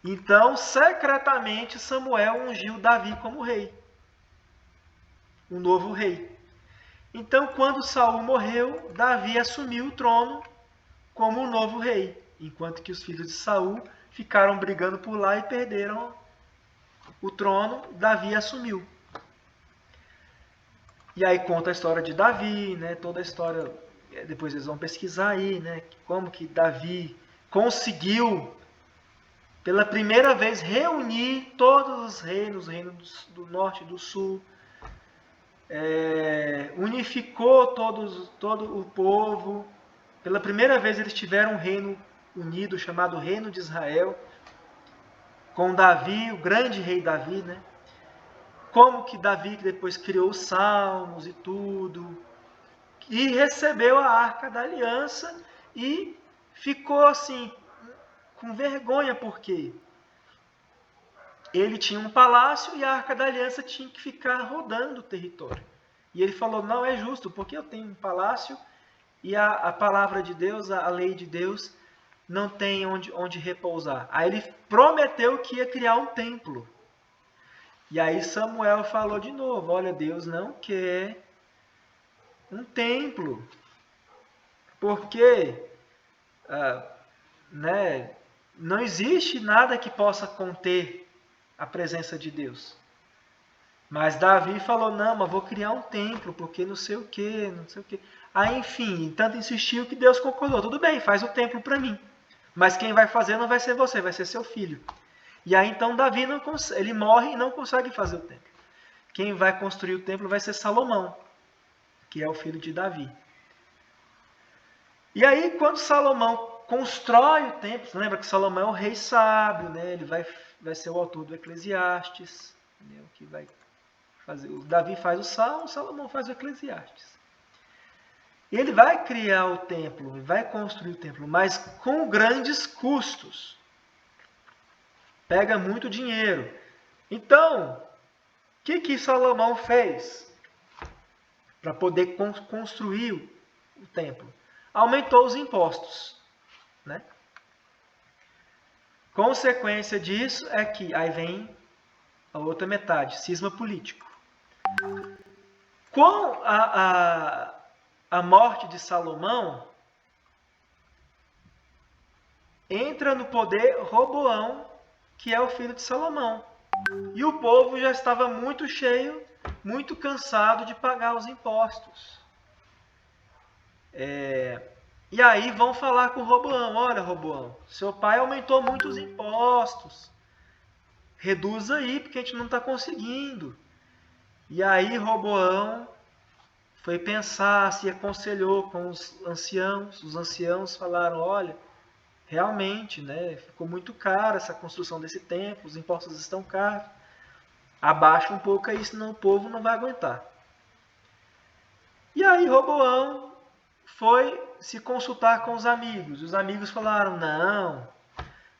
Então, secretamente, Samuel ungiu Davi como rei. Um novo rei. Então, quando Saul morreu, Davi assumiu o trono como o novo rei. Enquanto que os filhos de Saul ficaram brigando por lá e perderam o trono, Davi assumiu. E aí conta a história de Davi, né? Toda a história, depois eles vão pesquisar aí, né? Como que Davi conseguiu, pela primeira vez, reunir todos os reinos, o reino do norte e do sul, unificou todo o povo. Pela primeira vez eles tiveram um reino unido, chamado Reino de Israel, com Davi, o grande rei Davi, né? Como que Davi depois criou os salmos e tudo, e recebeu a Arca da Aliança e ficou assim, com vergonha, porque ele tinha um palácio e a Arca da Aliança tinha que ficar rodando o território. E ele falou, não é justo, porque eu tenho um palácio e a palavra de Deus, a lei de Deus, não tem onde repousar. Aí ele prometeu que ia criar um templo. E aí Samuel falou de novo, olha, Deus não quer um templo, porque não existe nada que possa conter a presença de Deus. Mas Davi falou, não, mas vou criar um templo, porque não sei o que, não sei o que. Aí, enfim, tanto insistiu que Deus concordou, tudo bem, faz o templo para mim. Mas quem vai fazer não vai ser você, vai ser seu filho. E aí então Davi ele morre e não consegue fazer o templo. Quem vai construir o templo vai ser Salomão, que é o filho de Davi. E aí quando Salomão constrói o templo, você lembra que Salomão é um rei sábio, né? Ele vai ser o autor do Eclesiastes, entendeu? Que vai fazer. O Davi faz o Salmo, Salomão faz o Eclesiastes. E ele vai criar o templo, vai construir o templo, mas com grandes custos. Pega muito dinheiro. Então, o que Salomão fez para poder construir o templo? Aumentou os impostos, né? Consequência disso é que aí vem a outra metade, cisma político. Com a morte de Salomão, entra no poder Roboão, que é o filho de Salomão. E o povo já estava muito cheio, muito cansado de pagar os impostos. E aí vão falar com Roboão, olha Roboão, seu pai aumentou muito os impostos, reduz aí, porque a gente não está conseguindo. E aí Roboão foi pensar, se aconselhou com os anciãos falaram, olha, realmente, né, ficou muito caro essa construção desse templo, os impostos estão caros, abaixa um pouco aí, senão o povo não vai aguentar. E aí Roboão foi se consultar com os amigos falaram,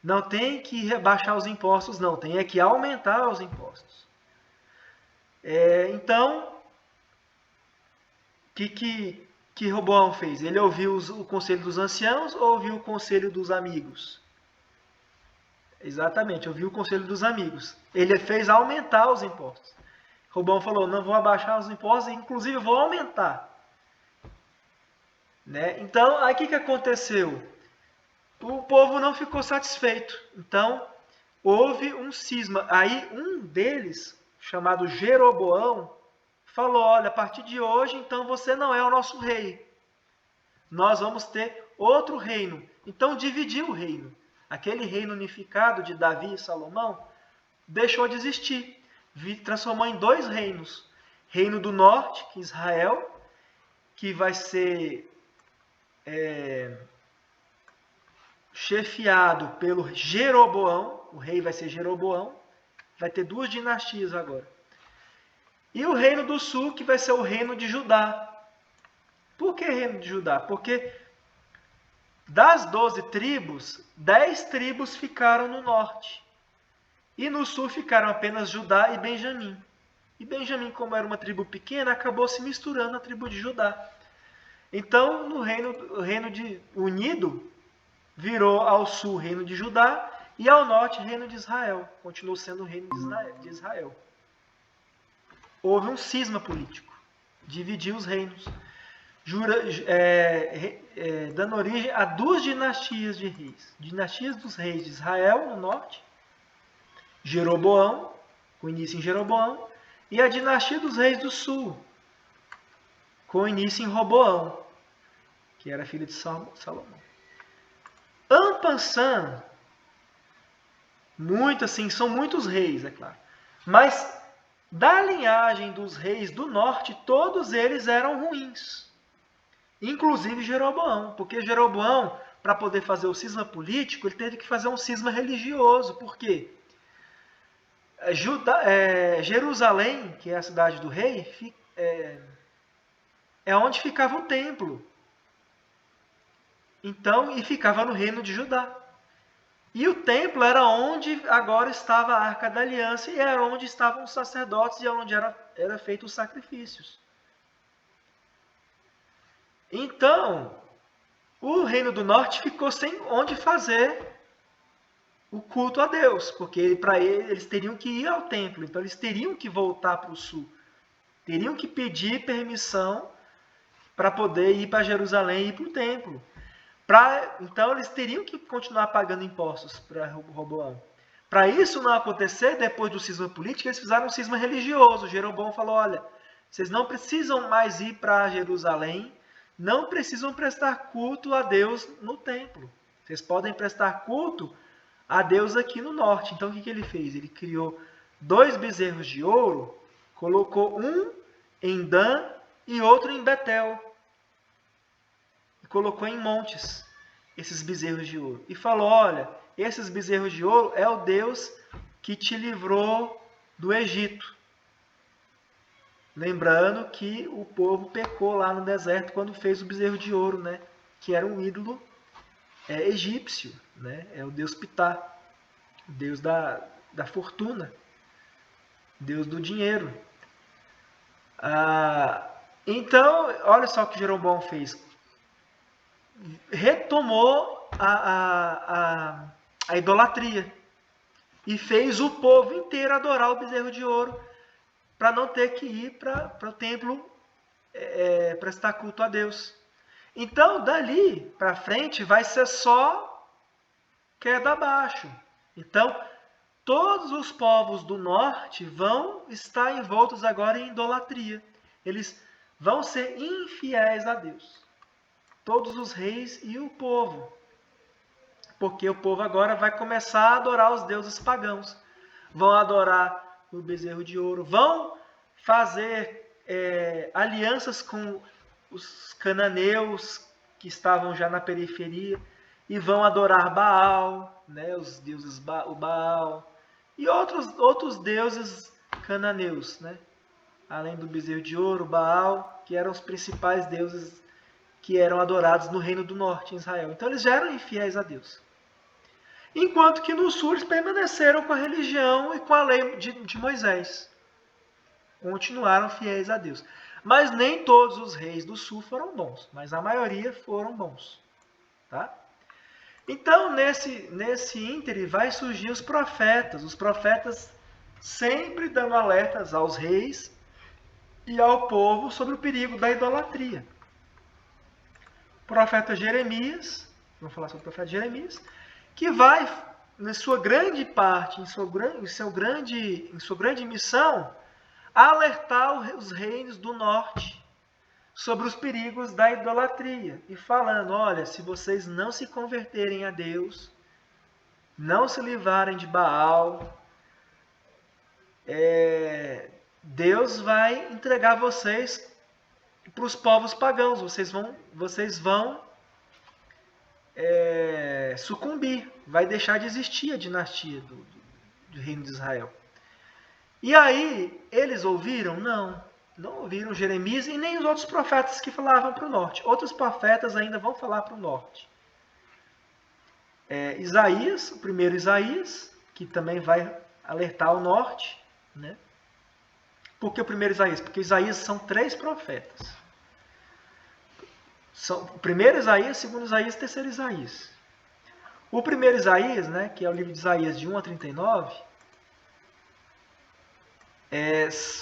não tem que rebaixar os impostos, não, tem que aumentar os impostos. Então, o que Roboão fez? Ele ouviu o conselho dos anciãos ou ouviu o conselho dos amigos? Exatamente, ouviu o conselho dos amigos. Ele fez aumentar os impostos. Roboão falou, não vou abaixar os impostos, inclusive vou aumentar. Né? Então, aí o que aconteceu? O povo não ficou satisfeito. Então, houve um cisma. Aí um deles, chamado Jeroboão, falou, olha, a partir de hoje, então você não é o nosso rei. Nós vamos ter outro reino. Então dividiu o reino. Aquele reino unificado de Davi e Salomão deixou de existir. Transformou em 2 reinos. Reino do norte, que é Israel, que vai ser chefiado pelo Jeroboão, o rei vai ser Jeroboão, vai ter 2 dinastias agora. E o reino do sul, que vai ser o reino de Judá. Por que reino de Judá? Porque das 12 tribos, 10 tribos ficaram no norte. E no sul ficaram apenas Judá e Benjamim. E Benjamim, como era uma tribo pequena, acabou se misturando à tribo de Judá. Então, o reino unido virou ao sul o reino de Judá e ao norte o reino de Israel. Continuou sendo o reino de Israel. Houve um cisma político, dividiu os reinos, dando origem a 2 dinastias de reis. Dinastias dos reis de Israel, no norte, Jeroboão, com início em Jeroboão, e a dinastia dos reis do sul, com início em Roboão, que era filho de Salomão. Ampansã, são muitos reis, é claro, mas da linhagem dos reis do norte, todos eles eram ruins. Inclusive Jeroboão, porque Jeroboão, para poder fazer o cisma político, ele teve que fazer um cisma religioso. Por quê? Jerusalém, que é a cidade do rei, é onde ficava o templo. Então, e ficava no reino de Judá. E o templo era onde agora estava a Arca da Aliança e era onde estavam os sacerdotes e onde era feito os sacrifícios. Então, o reino do norte ficou sem onde fazer o culto a Deus, porque para eles teriam que ir ao templo, então eles teriam que voltar para o sul, teriam que pedir permissão para poder ir para Jerusalém e ir para o templo. Então eles teriam que continuar pagando impostos para Roboão. Para isso não acontecer, depois do cisma político, eles fizeram um cisma religioso. Jeroboão falou, olha, vocês não precisam mais ir para Jerusalém, não precisam prestar culto a Deus no templo. Vocês podem prestar culto a Deus aqui no norte. Então o que ele fez? Ele criou 2 bezerros de ouro, colocou um em Dan e outro em Betel. E colocou em montes esses bezerros de ouro. E falou, olha, esses bezerros de ouro é o Deus que te livrou do Egito. Lembrando que o povo pecou lá no deserto quando fez o bezerro de ouro, né? Que era um ídolo egípcio, né? É o Deus Ptah, o Deus da fortuna, Deus do dinheiro. Então, olha só o que Jeroboão fez. Retomou a idolatria e fez o povo inteiro adorar o bezerro de ouro para não ter que ir para o templo prestar culto a Deus. Então, dali para frente, vai ser só queda abaixo. Então, todos os povos do norte vão estar envoltos agora em idolatria. Eles vão ser infiéis a Deus. Todos os reis e o povo. Porque o povo agora vai começar a adorar os deuses pagãos. Vão adorar o bezerro de ouro. Vão fazer alianças com os cananeus que estavam já na periferia. E vão adorar Baal, né, os deuses o Baal. E outros deuses cananeus, né? Além do bezerro de ouro, Baal, que eram os principais deuses que eram adorados no reino do norte, em Israel. Então eles já eram infiéis a Deus. Enquanto que no sul eles permaneceram com a religião e com a lei de Moisés. Continuaram fiéis a Deus. Mas nem todos os reis do sul foram bons, mas a maioria foram bons. Tá? Então, nesse íntere vai surgir os profetas sempre dando alertas aos reis e ao povo sobre o perigo da idolatria. O profeta Jeremias, vamos falar sobre o profeta Jeremias, que vai, na sua grande parte, em sua grande missão, alertar os reinos do norte sobre os perigos da idolatria e falando, olha, se vocês não se converterem a Deus, não se livrarem de Baal, Deus vai entregar vocês para os povos pagãos, vocês vão sucumbir, vai deixar de existir a dinastia do reino de Israel. E aí, eles ouviram? Não ouviram Jeremias e nem os outros profetas que falavam para o norte. Outros profetas ainda vão falar para o norte. Isaías, o primeiro Isaías, que também vai alertar o norte, né? Por que o primeiro Isaías? Porque Isaías são 3 profetas. O primeiro Isaías, segundo Isaías, terceiro Isaías. O primeiro Isaías, né, que é o livro de Isaías de 1 a 39,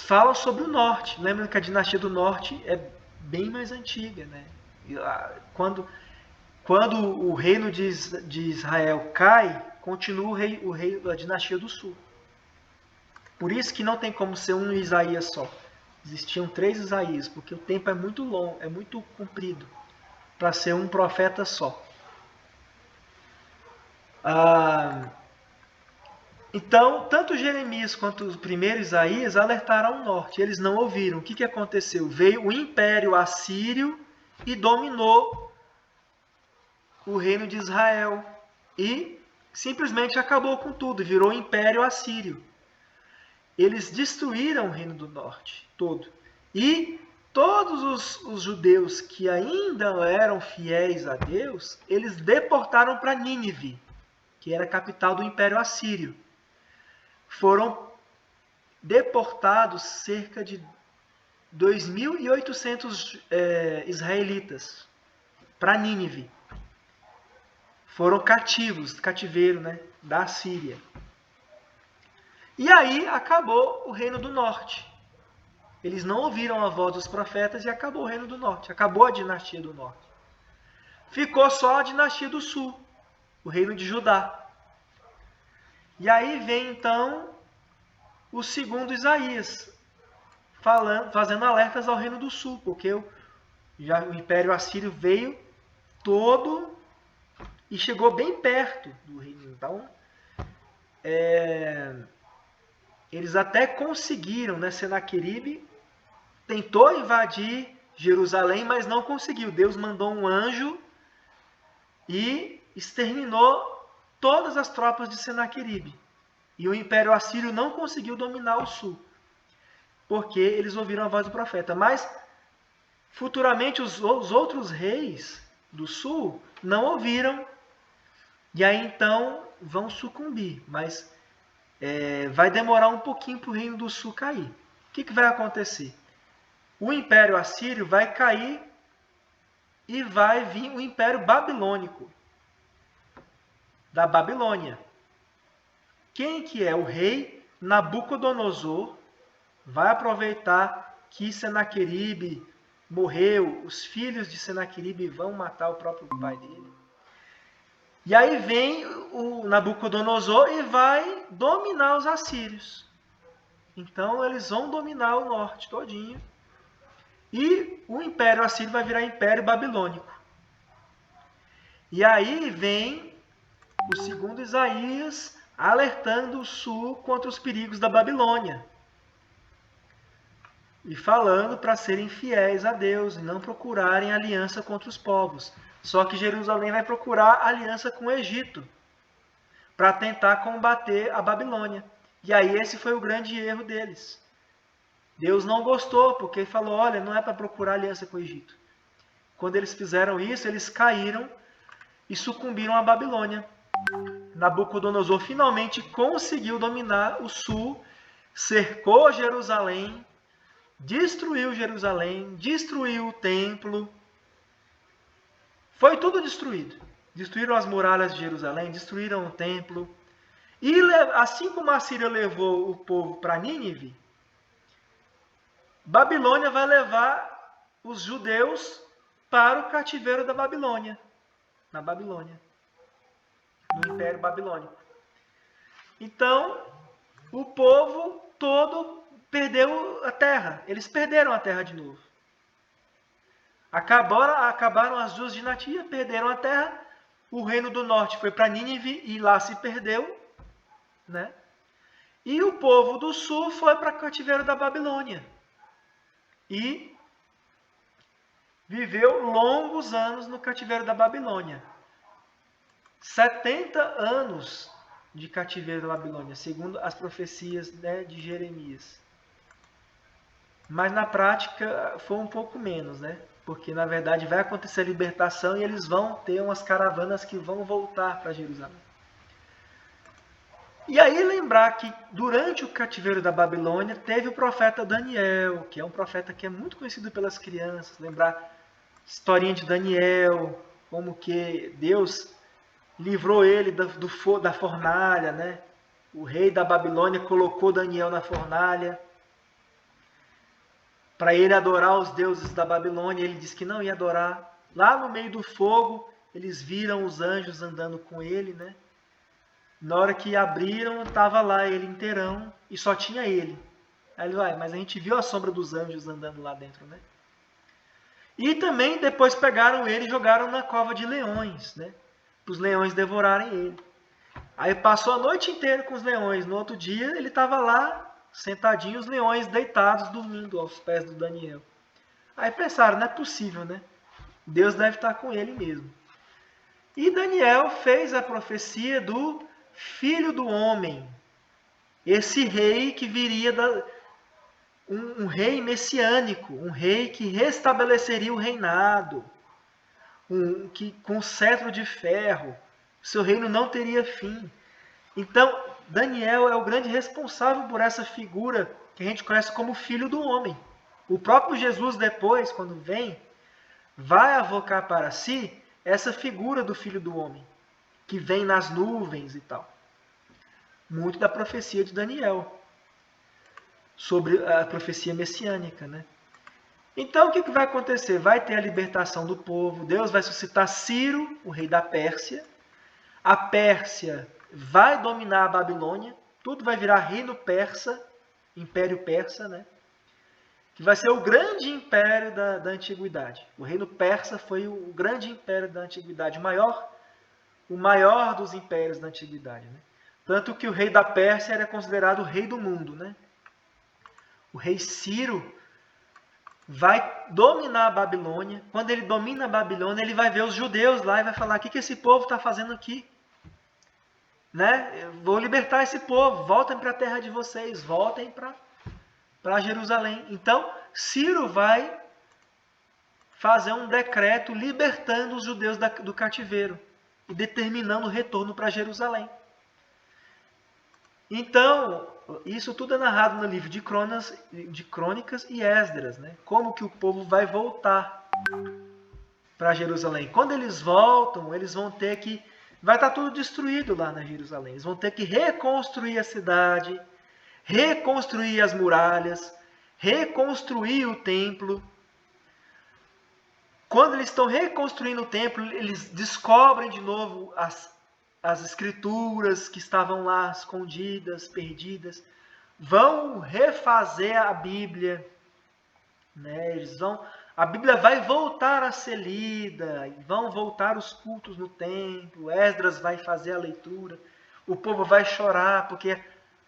fala sobre o norte. Lembra que a dinastia do norte é bem mais antiga, né? Quando o reino de Israel cai, continua a dinastia do sul. Por isso que não tem como ser um Isaías só. Existiam 3 Isaías, porque o tempo é muito longo, é muito comprido para ser um profeta só. Então, tanto Jeremias quanto o primeiro Isaías alertaram ao norte. Eles não ouviram. O que aconteceu? Veio o Império Assírio e dominou o reino de Israel. E simplesmente acabou com tudo. Virou o Império Assírio. Eles destruíram o reino do norte todo. E todos os judeus que ainda eram fiéis a Deus, eles deportaram para Nínive, que era a capital do Império Assírio. Foram deportados cerca de 2.800 israelitas para Nínive. Foram cativos, cativeiro, né, da Síria. E aí acabou o reino do norte. Eles não ouviram a voz dos profetas e acabou o reino do norte. Acabou a dinastia do norte. Ficou só a dinastia do sul, o reino de Judá. E aí vem então o segundo Isaías, fazendo alertas ao reino do sul, porque o Império Assírio veio todo e chegou bem perto do reino. Então, eles até conseguiram, né? Senaqueribe tentou invadir Jerusalém, mas não conseguiu. Deus mandou um anjo e exterminou todas as tropas de Senaqueribe. E o Império Assírio não conseguiu dominar o sul, porque eles ouviram a voz do profeta. Mas, futuramente, os outros reis do sul não ouviram, e aí então vão sucumbir. Mas vai demorar um pouquinho para o reino do sul cair. O que vai acontecer? O Império Assírio vai cair e vai vir o Império Babilônico, da Babilônia. Quem que é? O rei Nabucodonosor vai aproveitar que Senaqueribe morreu, os filhos de Senaqueribe vão matar o próprio pai dele. E aí vem o Nabucodonosor e vai dominar os assírios. Então eles vão dominar o norte todinho. E o Império Assírio vai virar Império Babilônico. E aí vem o segundo Isaías alertando o sul contra os perigos da Babilônia. E falando para serem fiéis a Deus e não procurarem aliança contra os povos. Só que Jerusalém vai procurar aliança com o Egito para tentar combater a Babilônia. E aí esse foi o grande erro deles. Deus não gostou, porque falou, olha, não é para procurar aliança com o Egito. Quando eles fizeram isso, eles caíram e sucumbiram à Babilônia. Nabucodonosor finalmente conseguiu dominar o sul, cercou Jerusalém, destruiu o templo. Foi tudo destruído. Destruíram as muralhas de Jerusalém, destruíram o templo. E assim como a Síria levou o povo para Nínive, Babilônia vai levar os judeus para o cativeiro da Babilônia. Na Babilônia. No Império Babilônico. Então, o povo todo perdeu a terra. Eles perderam a terra de novo. Acabaram as duas dinastias, perderam a terra. O reino do norte foi para Nínive e lá se perdeu, né? E o povo do sul foi para o cativeiro da Babilônia. E viveu longos anos no cativeiro da Babilônia. 70 anos de cativeiro da Babilônia, segundo as profecias, né, de Jeremias. Mas na prática foi um pouco menos, né? Porque na verdade vai acontecer a libertação e eles vão ter umas caravanas que vão voltar para Jerusalém. E aí lembrar que durante o cativeiro da Babilônia teve o profeta Daniel, que é um profeta que é muito conhecido pelas crianças. Lembrar a historinha de Daniel, como que Deus livrou ele da fornalha, né? O rei da Babilônia colocou Daniel na fornalha para ele adorar os deuses da Babilônia. Ele disse que não ia adorar. Lá no meio do fogo, eles viram os anjos andando com ele, né? Na hora que abriram, estava lá ele inteirão e só tinha ele. Aí ele vai, mas a gente viu a sombra dos anjos andando lá dentro, né? E também depois pegaram ele e jogaram na cova de leões, né? Para os leões devorarem ele. Aí passou a noite inteira com os leões. No outro dia ele estava lá, sentadinho, os leões deitados, dormindo aos pés do Daniel. Aí pensaram, não é possível, né? Deus deve estar com ele mesmo. E Daniel fez a profecia do Filho do Homem, esse rei que viria um rei messiânico, um rei que restabeleceria o reinado, que com cetro de ferro, seu reino não teria fim. Então, Daniel é o grande responsável por essa figura que a gente conhece como Filho do Homem. O próprio Jesus depois, quando vem, vai avocar para si essa figura do Filho do Homem, que vem nas nuvens e tal. Muito da profecia de Daniel, sobre a profecia messiânica, né? Então, o que vai acontecer? Vai ter a libertação do povo, Deus vai suscitar Ciro, o rei da Pérsia. A Pérsia vai dominar a Babilônia, tudo vai virar reino persa, império persa, né? Que vai ser o grande império da antiguidade. O reino persa foi o grande império da antiguidade, o maior dos impérios da antiguidade, né? Tanto que o rei da Pérsia era considerado o rei do mundo, né? O rei Ciro vai dominar a Babilônia. Quando ele domina a Babilônia, ele vai ver os judeus lá e vai falar: o que esse povo está fazendo aqui? Né? Eu vou libertar esse povo, voltem para a terra de vocês, voltem para Jerusalém. Então, Ciro vai fazer um decreto libertando os judeus do cativeiro e determinando o retorno para Jerusalém. Então, isso tudo é narrado no livro de Crônicas e Esdras, né? Como que o povo vai voltar para Jerusalém. Quando eles voltam, eles vão ter que... Vai estar tudo destruído lá na Jerusalém. Eles vão ter que reconstruir a cidade, reconstruir as muralhas, reconstruir o templo. Quando eles estão reconstruindo o templo, eles descobrem de novo as escrituras que estavam lá escondidas, perdidas. Vão refazer a Bíblia, né? A Bíblia vai voltar a ser lida, vão voltar os cultos no templo, Esdras vai fazer a leitura, o povo vai chorar, porque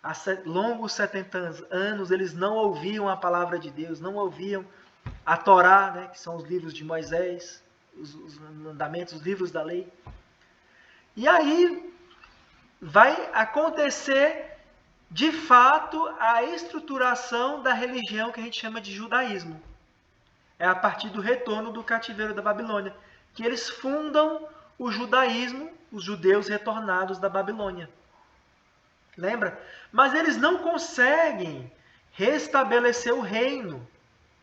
há longos 70 anos eles não ouviam a palavra de Deus, não ouviam a Torá, né, que são os livros de Moisés, os mandamentos, os livros da lei. E aí vai acontecer, de fato, a estruturação da religião que a gente chama de judaísmo. É a partir do retorno do cativeiro da Babilônia, que eles fundam o judaísmo, os judeus retornados da Babilônia. Lembra? Mas eles não conseguem restabelecer o reino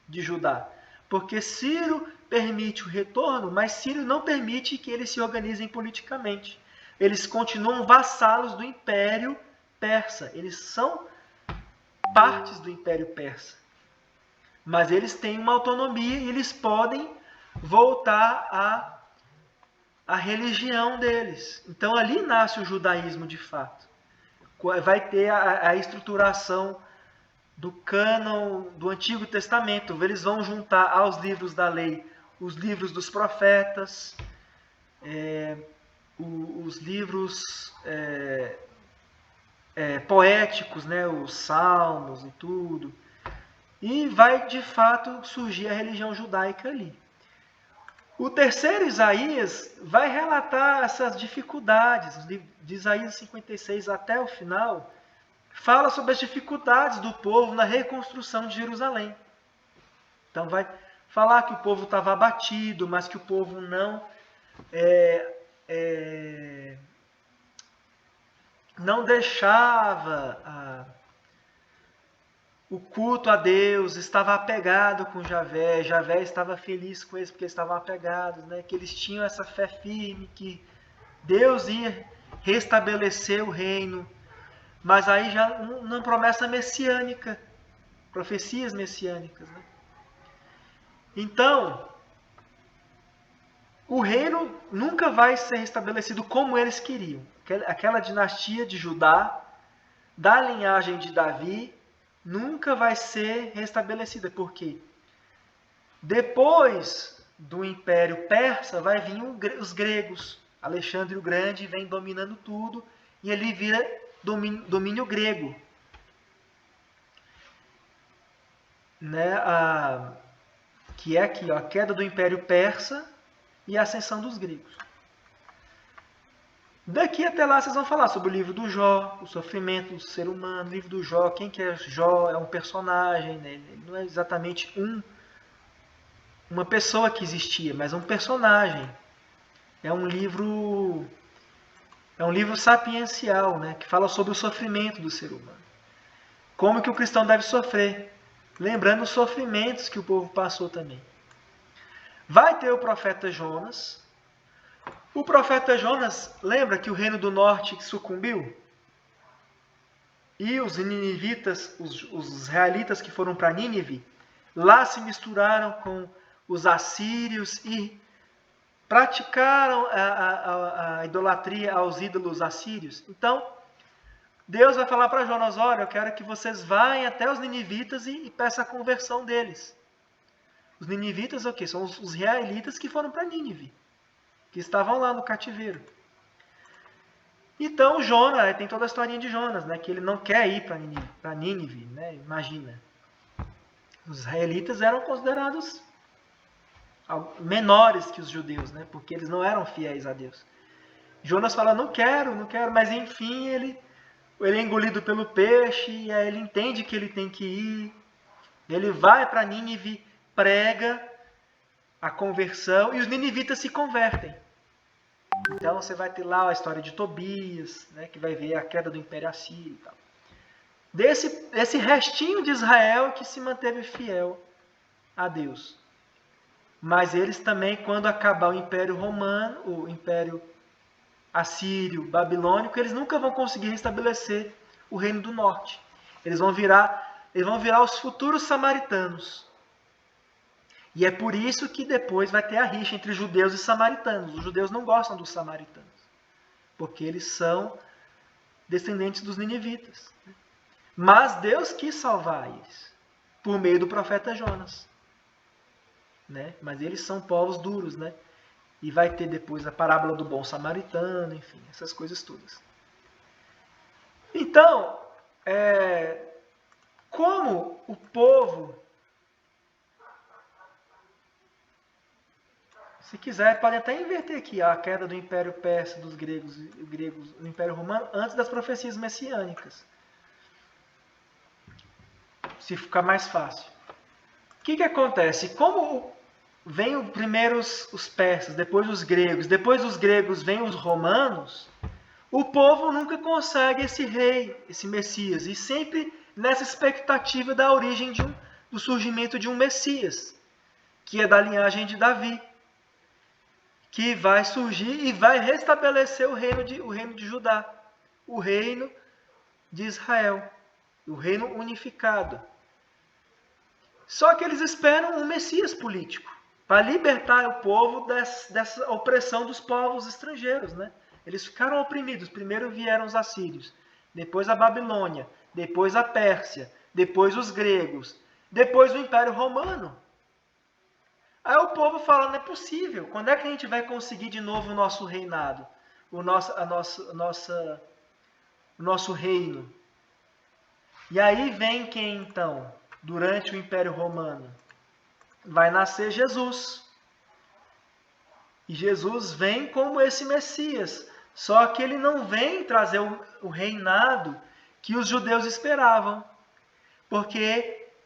de Judá, porque Ciro permite o retorno, mas Ciro não permite que eles se organizem politicamente. Eles continuam vassalos do Império Persa. Eles são partes do Império Persa. Mas eles têm uma autonomia e eles podem voltar à religião deles. Então ali nasce o judaísmo de fato. Vai ter a estruturação do cânon do Antigo Testamento. Eles vão juntar aos livros da lei os livros dos profetas, os livros poéticos, né, os salmos e tudo. E vai, de fato, surgir a religião judaica ali. O terceiro Isaías vai relatar essas dificuldades, de Isaías 56 até o final, fala sobre as dificuldades do povo na reconstrução de Jerusalém. Então vai falar que o povo estava abatido, mas que o povo não deixava o culto a Deus, estava apegado com Javé, Javé estava feliz com eles porque eles estavam apegados, né? Que eles tinham essa fé firme, que Deus ia restabelecer o reino, mas aí já uma promessa messiânica, profecias messiânicas, né? Então, o reino nunca vai ser restabelecido como eles queriam. Aquela dinastia de Judá, da linhagem de Davi, nunca vai ser restabelecida, porque depois do Império Persa vai vir os gregos. Alexandre o Grande vem dominando tudo e ele vira domínio grego. Né? Que é aqui, ó, a queda do Império Persa e a ascensão dos gregos. Daqui até lá vocês vão falar sobre o livro do Jó, o sofrimento do ser humano. O livro do Jó, quem que é Jó? É um personagem, né? Ele não é exatamente uma pessoa que existia, mas um personagem. É um livro sapiencial, né? Que fala sobre o sofrimento do ser humano. Como que o cristão deve sofrer, lembrando os sofrimentos que o povo passou também. Vai ter o profeta Jonas. O profeta Jonas, lembra que o reino do norte sucumbiu? E os ninivitas, os israelitas que foram para Nínive, lá se misturaram com os assírios e praticaram a idolatria aos ídolos assírios. Então, Deus vai falar para Jonas, olha, eu quero que vocês vá até os ninivitas e peçam a conversão deles. Os ninivitas o quê? São os israelitas que foram para Nínive, que estavam lá no cativeiro. Então Jonas, tem toda a historinha de Jonas, né, que ele não quer ir para Nínive, né, imagina. Os israelitas eram considerados menores que os judeus, né, porque eles não eram fiéis a Deus. Jonas fala, não quero, mas enfim ele é engolido pelo peixe, e aí ele entende que ele tem que ir. Ele vai para Nínive, prega a conversão, e os ninivitas se convertem. Então você vai ter lá a história de Tobias, né, que vai ver a queda do Império Assírio e tal. Desse restinho de Israel que se manteve fiel a Deus. Mas eles também, quando acabar o Império Romano, o Império Assírio, Babilônico, eles nunca vão conseguir restabelecer o Reino do Norte. Eles vão virar os futuros samaritanos. E é por isso que depois vai ter a rixa entre judeus e samaritanos. Os judeus não gostam dos samaritanos, porque eles são descendentes dos ninivitas. Mas Deus quis salvar eles, por meio do profeta Jonas. Né? Mas eles são povos duros, né? E vai ter depois a parábola do bom samaritano, enfim, essas coisas todas. Então, como o povo... Se quiser, pode até inverter aqui a queda do Império Persa, dos gregos, o Império Romano, antes das profecias messiânicas. Se ficar mais fácil. O que acontece? Como vem primeiro os persas, depois os gregos, depois dos gregos vem os romanos, o povo nunca consegue esse rei, esse Messias, e sempre nessa expectativa da origem do surgimento de um Messias, que é da linhagem de Davi, que vai surgir e vai restabelecer o reino de Judá, o reino de Israel, o reino unificado. Só que eles esperam um Messias político, para libertar o povo dessa opressão dos povos estrangeiros. Né? Eles ficaram oprimidos. Primeiro vieram os assírios, depois a Babilônia, depois a Pérsia, depois os gregos, depois o Império Romano. Aí o povo fala, não é possível. Quando é que a gente vai conseguir de novo o nosso reinado? O nosso reino? E aí vem quem então? Durante o Império Romano? Vai nascer Jesus. E Jesus vem como esse Messias. Só que ele não vem trazer o reinado que os judeus esperavam.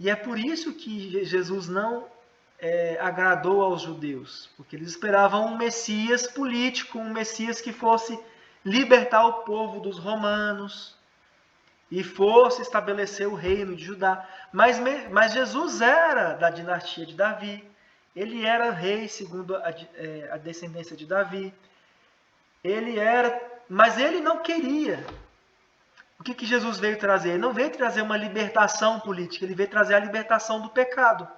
E é por isso que Jesus não agradou aos judeus. Porque eles esperavam um Messias político, um Messias que fosse libertar o povo dos romanos e fosse estabelecer o reino de Judá. Mas Jesus era da dinastia de Davi. Ele era rei segundo a descendência de Davi. Mas ele não queria. O que Jesus veio trazer? Ele não veio trazer uma libertação política, ele veio trazer a libertação do pecado,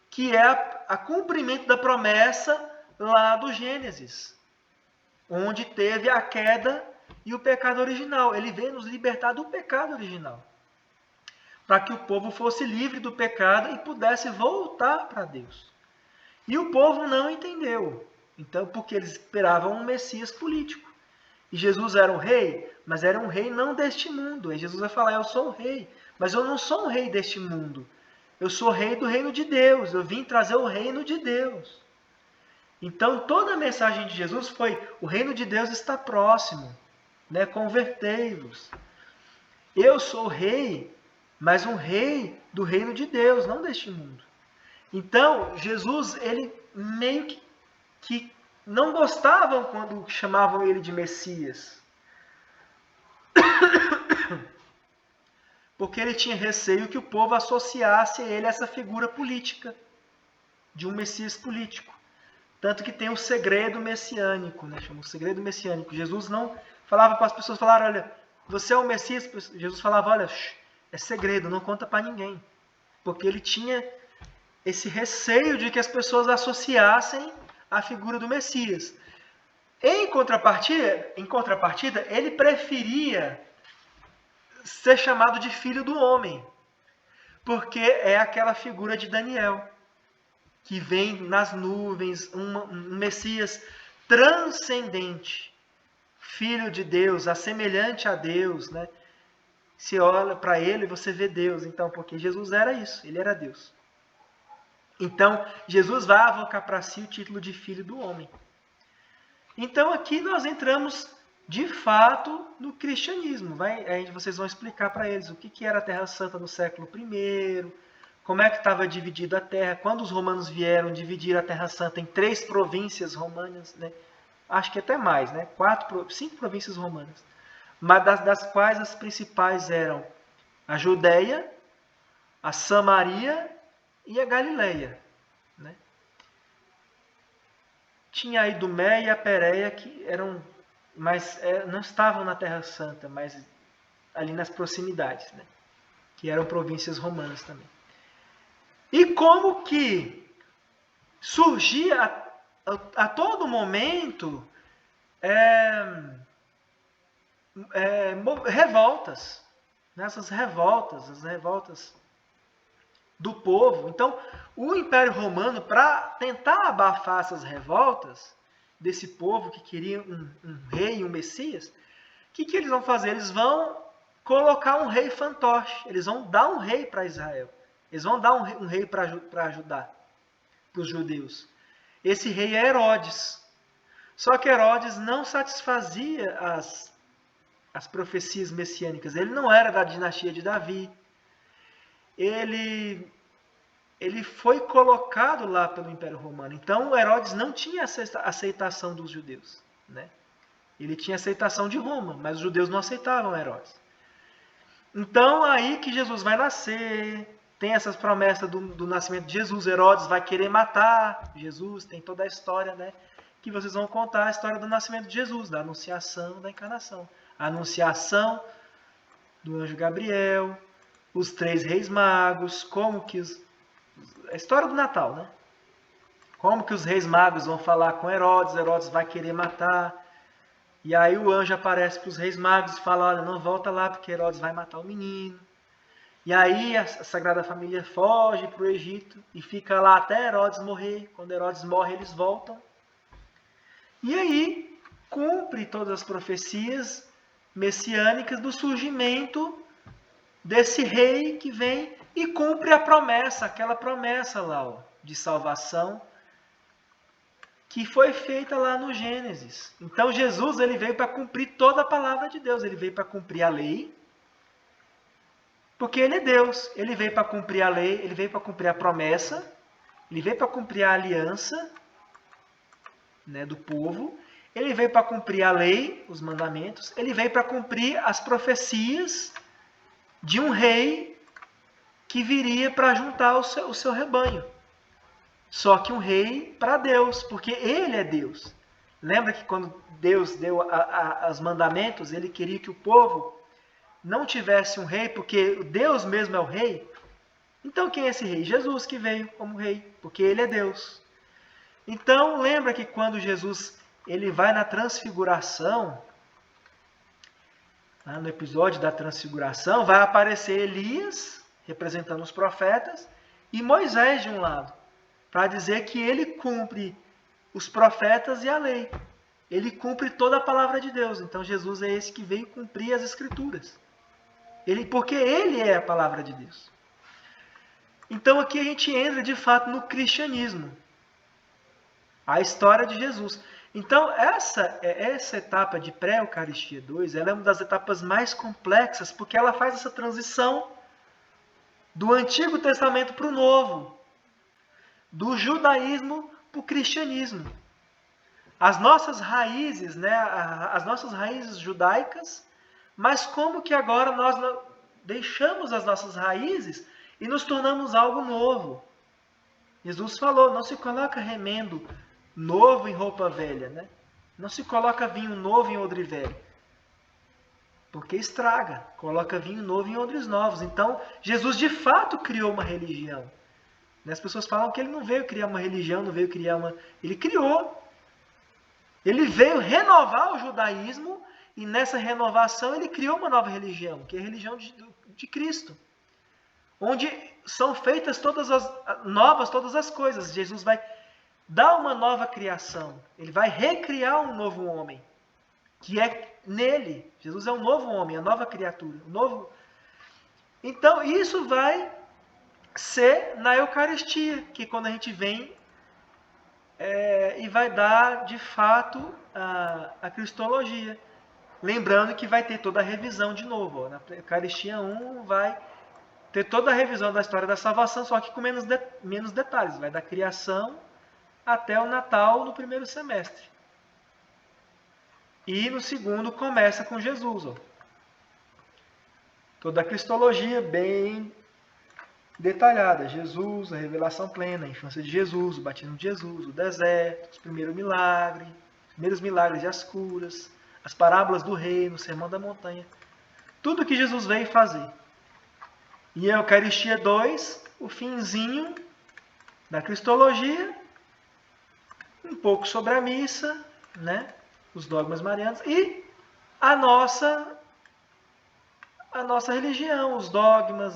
que é a cumprimento da promessa lá do Gênesis, onde teve a queda e o pecado original. Ele veio nos libertar do pecado original, para que o povo fosse livre do pecado e pudesse voltar para Deus. E o povo não entendeu. Então, porque eles esperavam um Messias político. E Jesus era um rei, mas era um rei não deste mundo. E Jesus vai falar, eu sou um rei, mas eu não sou um rei deste mundo. Eu sou rei do reino de Deus. Eu vim trazer o reino de Deus. Então, toda a mensagem de Jesus foi, o reino de Deus está próximo. Né? Convertei-vos. Eu sou rei, mas um rei do reino de Deus, não deste mundo. Então, Jesus, ele meio que não gostavam quando chamavam ele de Messias. Porque ele tinha receio que o povo associasse a ele essa figura política, de um Messias político. Tanto que tem o segredo messiânico, né? Chama o segredo messiânico. Jesus não falava para as pessoas, falaram, olha, você é o Messias? Jesus falava, olha, é segredo, não conta para ninguém. Porque ele tinha esse receio de que as pessoas associassem a figura do Messias. Em contrapartida, ele preferia ser chamado de filho do homem, porque é aquela figura de Daniel, que vem nas nuvens, um Messias transcendente, filho de Deus, assemelhante a Deus, né? Se olha para ele, você vê Deus. Então, porque Jesus era isso, ele era Deus. Então, Jesus vai avocar para si o título de filho do homem. Então, aqui nós entramos, de fato, no cristianismo. Vocês vão explicar para eles o que era a Terra Santa no século I, como é que estava dividida a terra, quando os romanos vieram dividir a Terra Santa em 3 províncias romanas, né? Acho que até mais, né? 5 províncias romanas, mas das quais as principais eram a Judéia, a Samaria e a Galileia, né? Tinha a Idumé e a Pérea que eram, mas não estavam na Terra Santa, mas ali nas proximidades, né? Que eram províncias romanas também. E como que surgia a todo momento revoltas, né? As revoltas do povo. Então, o Império Romano, para tentar abafar essas revoltas desse povo que queria um rei, um Messias, o que eles vão fazer? Eles vão colocar um rei fantoche, eles vão dar um rei para Israel, eles vão dar um rei para Judá, para os judeus. Esse rei é Herodes. Só que Herodes não satisfazia as profecias messiânicas. Ele não era da dinastia de Davi. Ele foi colocado lá pelo Império Romano. Então, Herodes não tinha aceitação dos judeus, né? Ele tinha aceitação de Roma, mas os judeus não aceitavam Herodes. Então, aí que Jesus vai nascer, tem essas promessas do nascimento de Jesus. Herodes vai querer matar Jesus, tem toda a história, né? Que vocês vão contar a história do nascimento de Jesus, da anunciação, da encarnação. A anunciação do anjo Gabriel, os 3 reis magos, a história do Natal, né? Como que os reis magos vão falar com Herodes, Herodes vai querer matar, e aí o anjo aparece para os reis magos e fala, olha, não volta lá porque Herodes vai matar o menino. E aí a Sagrada Família foge para o Egito e fica lá até Herodes morrer. Quando Herodes morre, eles voltam. E aí cumpre todas as profecias messiânicas do surgimento desse rei que vem e cumpre a promessa, aquela promessa lá, ó, de salvação que foi feita lá no Gênesis. Então Jesus ele veio para cumprir toda a palavra de Deus. Ele veio para cumprir a lei, porque ele é Deus. Ele veio para cumprir a lei, ele veio para cumprir a promessa, ele veio para cumprir a aliança, né, do povo. Ele veio para cumprir a lei, os mandamentos. Ele veio para cumprir as profecias de um rei que viria para juntar o seu rebanho. Só que um rei para Deus, porque ele é Deus. Lembra que quando Deus deu os mandamentos, ele queria que o povo não tivesse um rei, porque Deus mesmo é o rei? Então quem é esse rei? Jesus, que veio como rei, porque ele é Deus. Então lembra que quando Jesus ele vai na transfiguração, no episódio da transfiguração, vai aparecer Elias, representando os profetas, e Moisés de um lado, para dizer que ele cumpre os profetas e a lei. Ele cumpre toda a palavra de Deus. Então Jesus é esse que veio cumprir as Escrituras. Porque ele é a palavra de Deus. Então aqui a gente entra de fato no cristianismo. A história de Jesus. Então essa etapa de pré-Eucaristia 2, ela é uma das etapas mais complexas, porque ela faz essa transição do Antigo Testamento para o Novo. Do judaísmo para o cristianismo. As nossas raízes, né, as nossas raízes judaicas, mas como que agora nós deixamos as nossas raízes e nos tornamos algo novo. Jesus falou, não se coloca remendo novo em roupa velha, né? Não se coloca vinho novo em odre velho, porque estraga. Coloca vinho novo em odres novos. Então, Jesus de fato criou uma religião. As pessoas falam que ele não veio criar uma religião, não veio criar uma... Ele criou. Ele veio renovar o judaísmo e nessa renovação ele criou uma nova religião, que é a religião de Cristo. Onde são feitas todas as coisas. Jesus vai dar uma nova criação. Ele vai recriar um novo homem, que é nele. Jesus é um novo homem, a nova criatura. Então isso vai ser na Eucaristia, que quando a gente vem e vai dar de fato a Cristologia. Lembrando que vai ter toda a revisão de novo. Na Eucaristia 1 vai ter toda a revisão da história da salvação, só que com menos detalhes. Vai da criação até o Natal no primeiro semestre. E no segundo começa com Jesus. Toda a Cristologia bem detalhada. Jesus, a revelação plena, a infância de Jesus, o batismo de Jesus, o deserto, os primeiros milagres e as curas, as parábolas do reino, o sermão da montanha. Tudo que Jesus veio fazer. E a Eucaristia 2, o finzinho da Cristologia, um pouco sobre a missa, né? Os dogmas marianos e a nossa religião, os dogmas,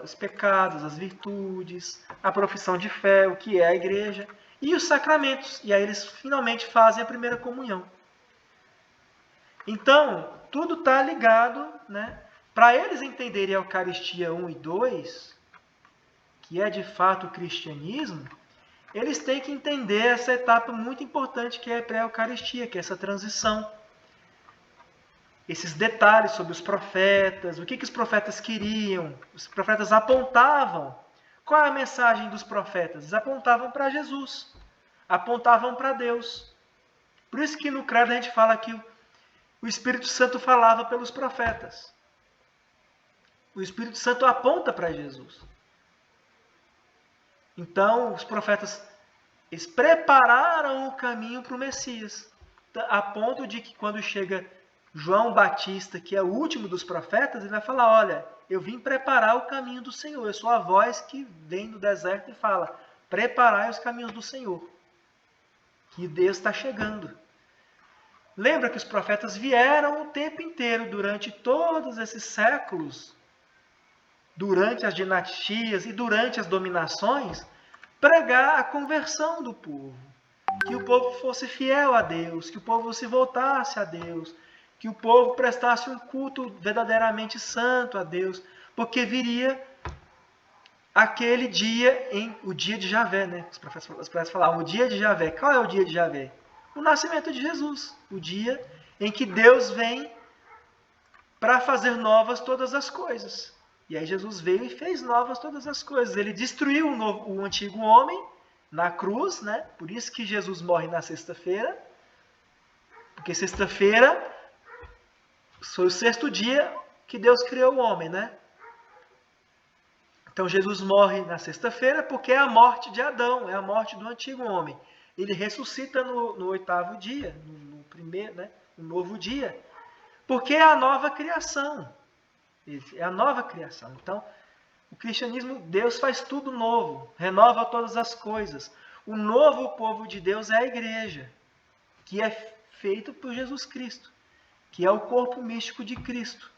os pecados, as virtudes, a profissão de fé, o que é a igreja e os sacramentos. E aí eles finalmente fazem a primeira comunhão. Então, tudo está ligado, né? Para eles entenderem a Eucaristia 1 e 2, que é de fato o cristianismo, eles têm que entender essa etapa muito importante que é a pré-Eucaristia, que é essa transição. Esses detalhes sobre os profetas, o que os profetas queriam, os profetas apontavam. Qual é a mensagem dos profetas? Eles apontavam para Jesus, apontavam para Deus. Por isso que no credo a gente fala que o Espírito Santo falava pelos profetas. O Espírito Santo aponta para Jesus. Então, os profetas eles prepararam o caminho para o Messias, a ponto de que quando chega João Batista, que é o último dos profetas, ele vai falar, olha, eu vim preparar o caminho do Senhor. Eu sou a voz que vem do deserto e fala, preparai os caminhos do Senhor, que Deus está chegando. Lembra que os profetas vieram o tempo inteiro, durante todos esses séculos, durante as dinastias e durante as dominações, pregar a conversão do povo. Que o povo fosse fiel a Deus, que o povo se voltasse a Deus, que o povo prestasse um culto verdadeiramente santo a Deus, porque viria aquele dia, o dia de Javé, né? Os profetas falavam, o dia de Javé. Qual é o dia de Javé? O nascimento de Jesus. O dia em que Deus vem para fazer novas todas as coisas. E aí Jesus veio e fez novas todas as coisas. Ele destruiu o antigo homem na cruz, né? Por isso que Jesus morre na sexta-feira. Porque sexta-feira foi o sexto dia que Deus criou o homem, né? Então Jesus morre na sexta-feira porque é a morte de Adão, é a morte do antigo homem. Ele ressuscita no oitavo dia, no primeiro, né? No novo dia. Porque é a nova criação. É a nova criação. Então, o cristianismo, Deus faz tudo novo, renova todas as coisas. O novo povo de Deus é a igreja, que é feito por Jesus Cristo, que é o corpo místico de Cristo,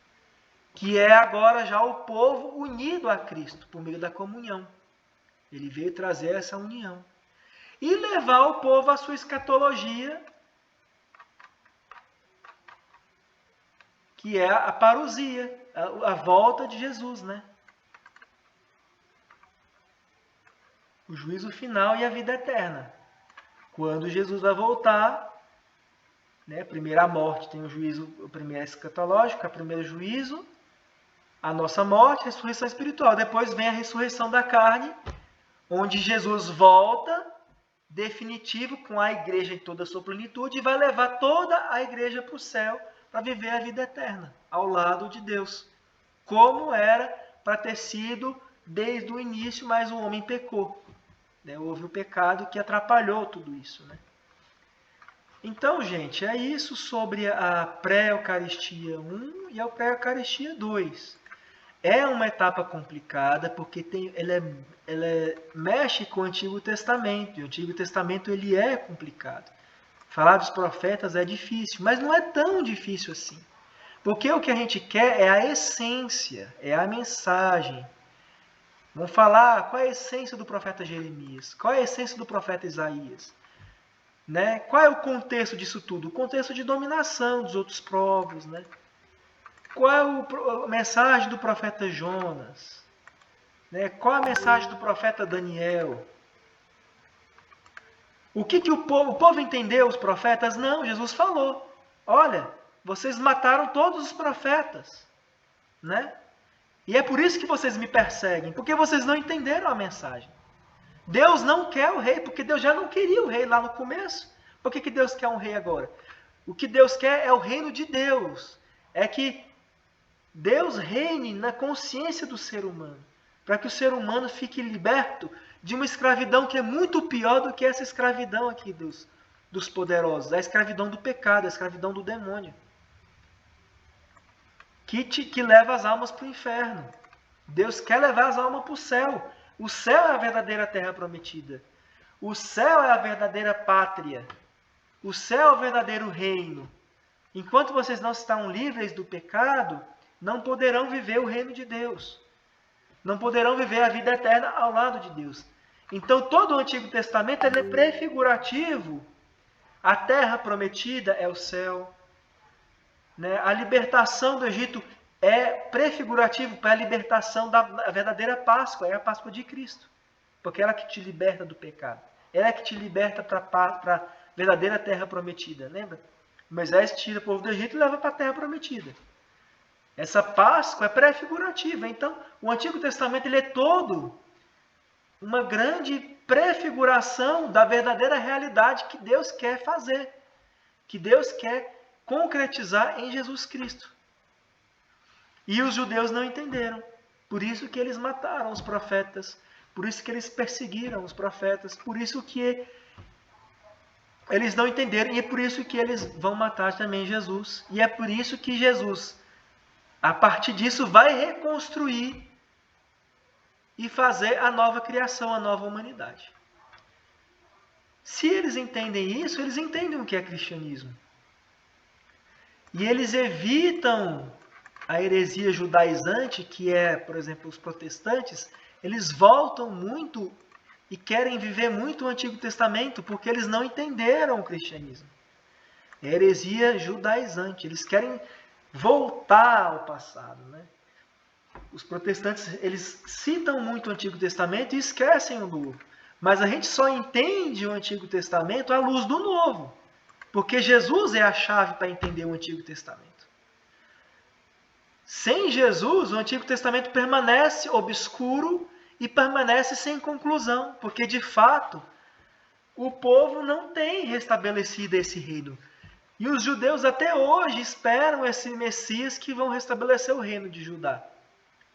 que é agora já o povo unido a Cristo, por meio da comunhão. Ele veio trazer essa união. E levar o povo à sua escatologia, que é a parousia, a volta de Jesus, né? O juízo final e a vida eterna. Quando Jesus vai voltar, né? Primeiro a morte, tem o juízo, o primeiro escatológico, o primeiro juízo, a nossa morte, a ressurreição espiritual. Depois vem a ressurreição da carne, onde Jesus volta, definitivo, com a igreja em toda a sua plenitude, e vai levar toda a igreja para o céu, para viver a vida eterna, ao lado de Deus. Como era para ter sido desde o início, mas o homem pecou. Né? Houve o pecado que atrapalhou tudo isso. Né? Então, gente, é isso sobre a pré-eucaristia 1 e a pré-eucaristia 2. É uma etapa complicada, porque ela mexe com o Antigo Testamento. E o Antigo Testamento ele é complicado. Falar dos profetas é difícil, mas não é tão difícil assim. Porque o que a gente quer é a essência, é a mensagem. Vamos falar qual é a essência do profeta Jeremias, qual é a essência do profeta Isaías. Né? Qual é o contexto disso tudo? O contexto de dominação dos outros povos. Né? Qual é a mensagem do profeta Jonas? Né? Qual é a mensagem do profeta Daniel? O que o povo entendeu, os profetas? Não, Jesus falou. Olha, vocês mataram todos os profetas. Né? E é por isso que vocês me perseguem, porque vocês não entenderam a mensagem. Deus não quer o rei, porque Deus já não queria o rei lá no começo. Por que Deus quer um rei agora? O que Deus quer é o reino de Deus. É que Deus reine na consciência do ser humano, para que o ser humano fique liberto de uma escravidão que é muito pior do que essa escravidão aqui dos poderosos, a escravidão do pecado, a escravidão do demônio, que leva as almas para o inferno. Deus quer levar as almas para o céu. O céu é a verdadeira terra prometida. O céu é a verdadeira pátria. O céu é o verdadeiro reino. Enquanto vocês não estão livres do pecado, não poderão viver o reino de Deus. Não poderão viver a vida eterna ao lado de Deus. Então, todo o Antigo Testamento ele é prefigurativo. A terra prometida é o céu. Né? A libertação do Egito é prefigurativo para a libertação da verdadeira Páscoa, é a Páscoa de Cristo. Porque ela que te liberta do pecado. Ela é que te liberta para a verdadeira terra prometida. Lembra? Moisés tira o povo do Egito e leva para a terra prometida. Essa Páscoa é prefigurativa. Então, o Antigo Testamento ele é todo uma grande prefiguração da verdadeira realidade que Deus quer fazer. Que Deus quer concretizar em Jesus Cristo. E os judeus não entenderam. Por isso que eles mataram os profetas. Por isso que eles perseguiram os profetas. Por isso que eles não entenderam. E é por isso que eles vão matar também Jesus. E é por isso que Jesus, a partir disso, vai reconstruir e fazer a nova criação, a nova humanidade. Se eles entendem isso, eles entendem o que é cristianismo. E eles evitam a heresia judaizante, que é, por exemplo, os protestantes. Eles voltam muito e querem viver muito o Antigo Testamento, porque eles não entenderam o cristianismo. É a heresia judaizante. Eles querem voltar ao passado. Né? Os protestantes, eles citam muito o Antigo Testamento e esquecem o Novo. Mas a gente só entende o Antigo Testamento à luz do Novo. Porque Jesus é a chave para entender o Antigo Testamento. Sem Jesus, o Antigo Testamento permanece obscuro e permanece sem conclusão. Porque, de fato, o povo não tem restabelecido esse reino. E os judeus até hoje esperam esse Messias que vão restabelecer o reino de Judá.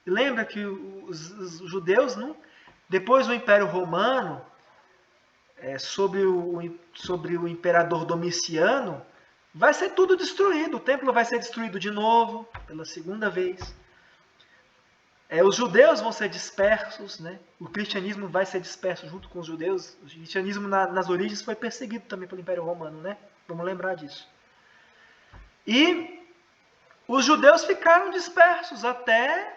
E lembra que os judeus, depois do Império Romano, sobre o imperador Domiciano, vai ser tudo destruído. O templo vai ser destruído de novo, pela segunda vez. Os judeus vão ser dispersos, né? O cristianismo vai ser disperso junto com os judeus. O cristianismo, nas origens, foi perseguido também pelo Império Romano, né? Vamos lembrar disso. E os judeus ficaram dispersos até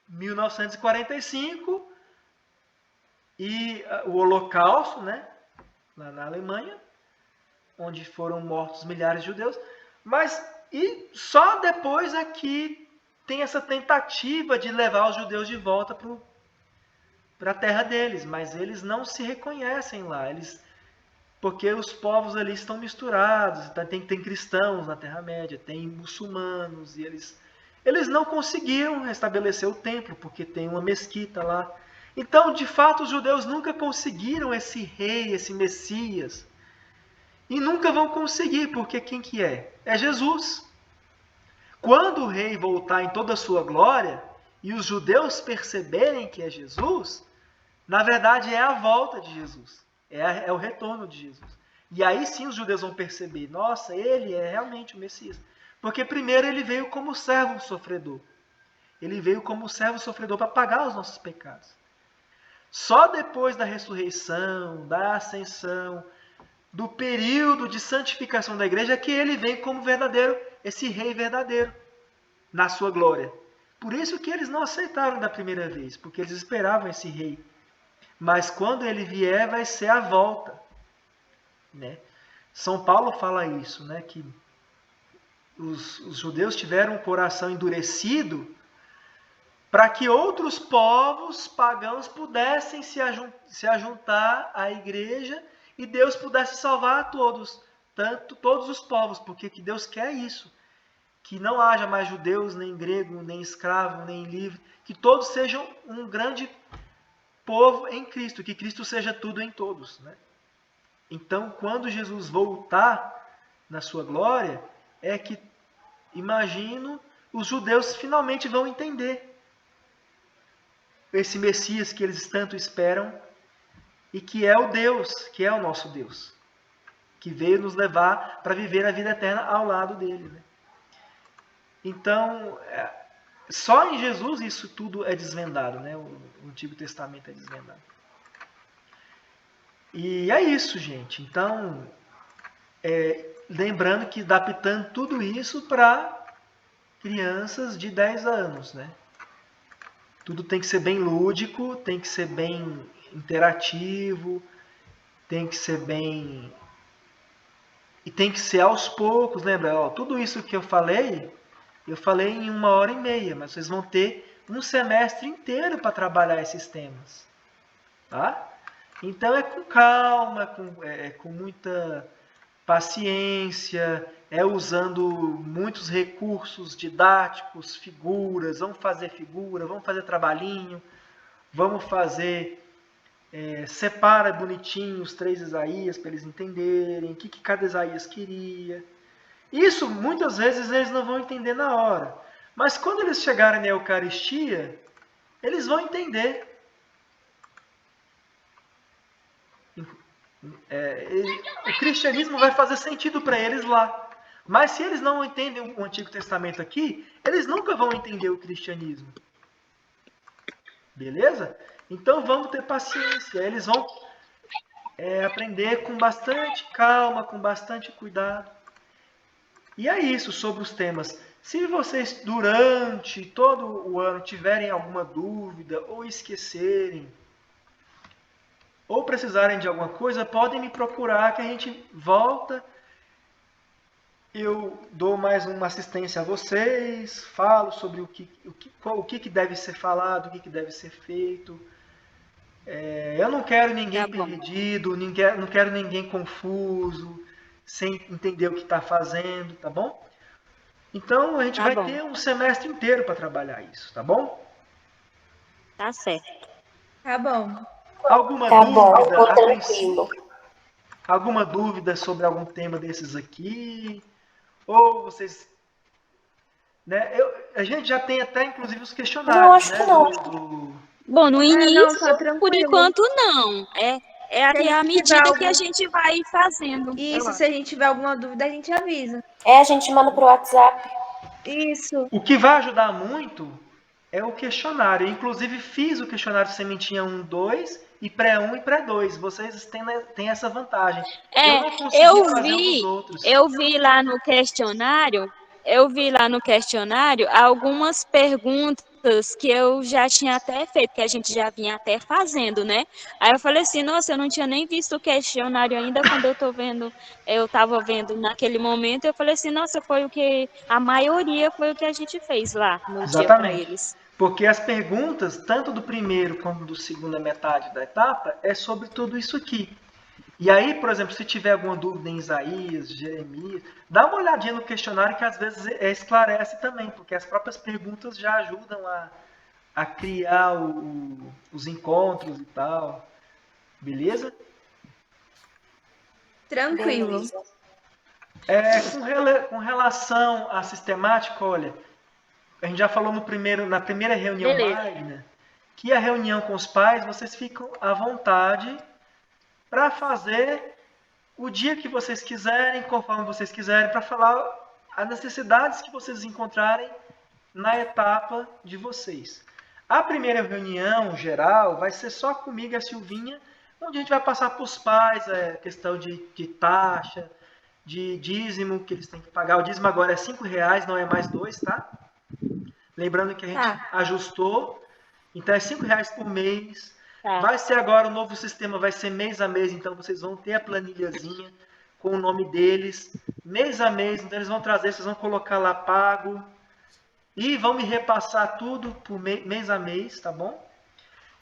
1945 e o Holocausto, né? Lá na Alemanha, onde foram mortos milhares de judeus. E só depois aqui tem essa tentativa de levar os judeus de volta para a terra deles, mas eles não se reconhecem lá, porque os povos ali estão misturados, tem cristãos na Terra-média, tem muçulmanos, e eles não conseguiram restabelecer o templo, porque tem uma mesquita lá. Então, de fato, os judeus nunca conseguiram esse rei, esse Messias, e nunca vão conseguir, porque quem que é? É Jesus. Quando o rei voltar em toda a sua glória, e os judeus perceberem que é Jesus, na verdade é a volta de Jesus. É o retorno de Jesus. E aí sim os judeus vão perceber, nossa, ele é realmente o Messias. Porque primeiro ele veio como servo sofredor. Ele veio como servo sofredor para pagar os nossos pecados. Só depois da ressurreição, da ascensão, do período de santificação da igreja, é que ele vem como verdadeiro, esse rei verdadeiro, na sua glória. Por isso que eles não aceitaram da primeira vez, porque eles esperavam esse rei. Mas quando ele vier, vai ser a volta. Né? São Paulo fala isso, né? Que os judeus tiveram um coração endurecido para que outros povos pagãos pudessem se ajuntar à igreja e Deus pudesse salvar a todos, todos os povos, porque que Deus quer isso. Que não haja mais judeus, nem grego, nem escravo, nem livre, que todos sejam um grande povo em Cristo, que Cristo seja tudo em todos. Né? Então, quando Jesus voltar na sua glória, é que, imagino, os judeus finalmente vão entender esse Messias que eles tanto esperam e que é o Deus, que é o nosso Deus, que veio nos levar para viver a vida eterna ao lado dele. Né? Então, só em Jesus isso tudo é desvendado, né? O Antigo Testamento é desvendado. E é isso, gente. Então, lembrando que adaptando tudo isso para crianças de 10 anos, né? Tudo tem que ser bem lúdico, tem que ser bem interativo, tem que ser bem... E tem que ser aos poucos, lembra? Tudo isso que eu falei em 1h30, mas vocês vão ter um semestre inteiro para trabalhar esses temas. Tá? Então é com calma, com muita paciência, usando muitos recursos didáticos, figuras, vamos fazer figura, vamos fazer trabalhinho, vamos fazer, separa bonitinho os 3 Isaías para eles entenderem o que cada Isaías queria. Isso, muitas vezes, eles não vão entender na hora. Mas quando eles chegarem na Eucaristia, eles vão entender. O cristianismo vai fazer sentido para eles lá. Mas se eles não entendem o Antigo Testamento aqui, eles nunca vão entender o cristianismo. Beleza? Então vamos ter paciência. Eles vão aprender com bastante calma, com bastante cuidado. E é isso sobre os temas. Se vocês durante todo o ano tiverem alguma dúvida ou esquecerem ou precisarem de alguma coisa, podem me procurar que a gente volta. eu dou mais uma assistência a vocês, falo sobre o que deve ser falado, o que deve ser feito. Eu não quero ninguém perdido, não quero ninguém confuso, sem entender o que está fazendo, tá bom? Então a gente vai ter um semestre inteiro para trabalhar isso, tá bom? Tá certo. Tá bom. Alguma Tá dúvida? bom, ficou tranquilo. Alguma dúvida sobre algum tema desses aqui? Ou vocês... Né? A gente já tem até, inclusive, os questionários. Não, acho né? que não. Bom, no início, tá tranquilo. por enquanto, não. É à medida que a algum- gente vai fazendo. Isso, se a gente tiver alguma dúvida, a gente avisa. A gente manda pro WhatsApp. Isso. O que vai ajudar muito é o questionário. Eu, inclusive, fiz o questionário Sementinha 1, 2 e pré-1 e pré-2. Vocês têm essa vantagem. Eu não consegui fazer um dos outros. Eu vi lá no questionário algumas perguntas que eu já tinha até feito, que a gente já vinha até fazendo, né? Aí eu falei assim, nossa, eu não tinha nem visto o questionário ainda quando eu estava vendo naquele momento, eu falei assim, nossa, a maioria foi o que a gente fez lá no dia para eles. Porque as perguntas, tanto do primeiro como do segunda metade da etapa, é sobre tudo isso aqui. E aí, por exemplo, se tiver alguma dúvida em Isaías, Jeremias, dá uma olhadinha no questionário que às vezes esclarece também, porque as próprias perguntas já ajudam a criar os encontros e tal. Beleza? Tranquilo. Com relação à sistemática, olha, a gente já falou na primeira reunião magna, que a reunião com os pais, vocês ficam à vontade para fazer o dia que vocês quiserem, conforme vocês quiserem, para falar as necessidades que vocês encontrarem na etapa de vocês. A primeira reunião geral vai ser só comigo e a Silvinha, onde a gente vai passar para os pais questão de taxa, de dízimo que eles têm que pagar. O dízimo agora é R$5, não é mais 2, tá? Lembrando que a gente ajustou, então é R$5 por mês. Vai ser agora o novo sistema, vai ser mês a mês, então vocês vão ter a planilhazinha com o nome deles, mês a mês, então eles vão trazer, vocês vão colocar lá pago e vão me repassar tudo por mês a mês, tá bom?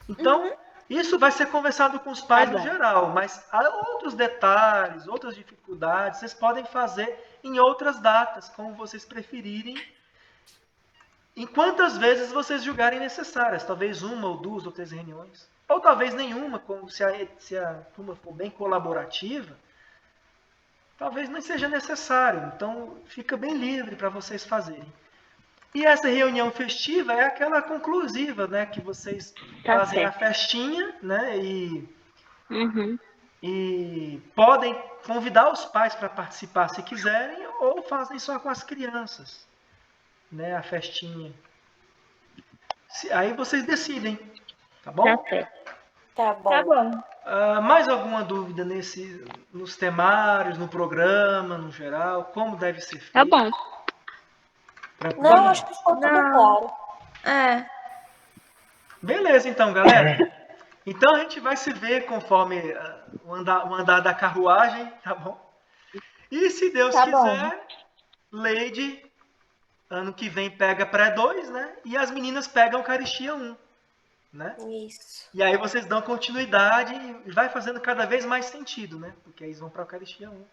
Então, isso vai ser conversado com os pais no geral, mas há outros detalhes, outras dificuldades, vocês podem fazer em outras datas, como vocês preferirem, em quantas vezes vocês julgarem necessárias, talvez uma ou duas ou três reuniões. Ou talvez nenhuma, se a turma for bem colaborativa, talvez não seja necessário. Então, fica bem livre para vocês fazerem. E essa reunião festiva é aquela conclusiva, né? Que vocês fazem a festinha, né? E podem convidar os pais para participar se quiserem, ou fazem só com as crianças, né? A festinha. Aí vocês decidem, tá bom? Tá bom. Tá bom. Mais alguma dúvida nos temários, no programa, no geral? Como deve ser feito? Tá bom. Tranquilo? Não, acho que ficou tudo claro. Beleza, então, galera. Então a gente vai se ver conforme o andar da carruagem, tá bom? E se Deus quiser, Leide, ano que vem pega pré-2, né? E as meninas pegam Eucaristia 1. Né? Isso. E aí vocês dão continuidade e vai fazendo cada vez mais sentido, né? Porque aí eles vão para a Eucaristia 1.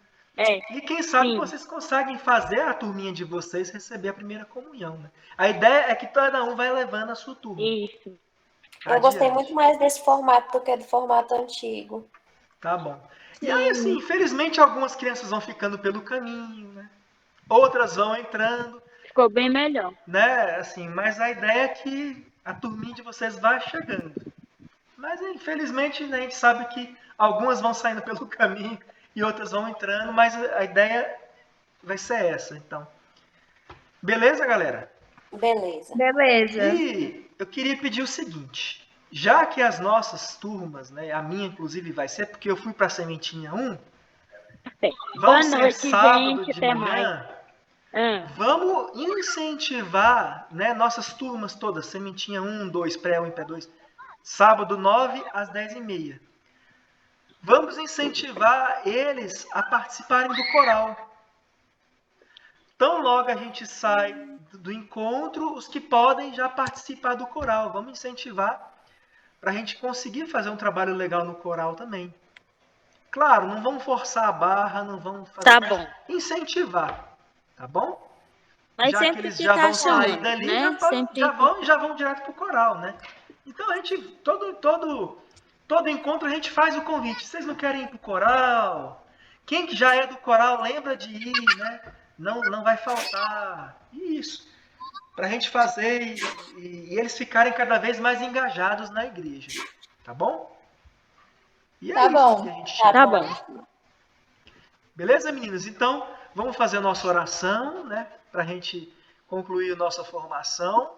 E quem sabe vocês conseguem fazer a turminha de vocês receber a primeira comunhão, né? A ideia é que cada um vai levando a sua turma. Isso. Eu gostei muito mais desse formato do que do formato antigo. Tá bom. E aí, assim, infelizmente algumas crianças vão ficando pelo caminho, né? Outras vão entrando. Ficou bem melhor. Né? Assim, mas a ideia é que a turminha de vocês vai chegando. Mas, infelizmente, a gente sabe que algumas vão saindo pelo caminho e outras vão entrando, mas a ideia vai ser essa, então. Beleza, galera? Beleza. E eu queria pedir o seguinte, já que as nossas turmas, né, a minha inclusive vai ser, porque eu fui para a Sementinha 1, vão ser sábado de manhã, vamos incentivar, né, nossas turmas todas, Sementinha 1, 2, pré-1 e pré-2, sábado 9 às 10h30. Vamos incentivar eles a participarem do coral. tão logo a gente sai do encontro, os que podem já participar do coral. Vamos incentivar para a gente conseguir fazer um trabalho legal no coral também. Claro, não vamos forçar a barra, não vamos fazer, Tá bom. incentivar, tá bom? Mas Já que sempre eles que já tá vão sair chamando, dali, né? já vão direto pro coral, né? Então a gente, todo encontro a gente faz o convite. Vocês não querem ir pro coral? Quem que já é do coral lembra de ir, né? Não vai faltar. Isso. Pra gente fazer e eles ficarem cada vez mais engajados na igreja. Tá bom? E é Tá isso bom. que a gente Tá Tá tinha. bom. Beleza, meninos? Então, vamos fazer a nossa oração, né? Para a gente concluir a nossa formação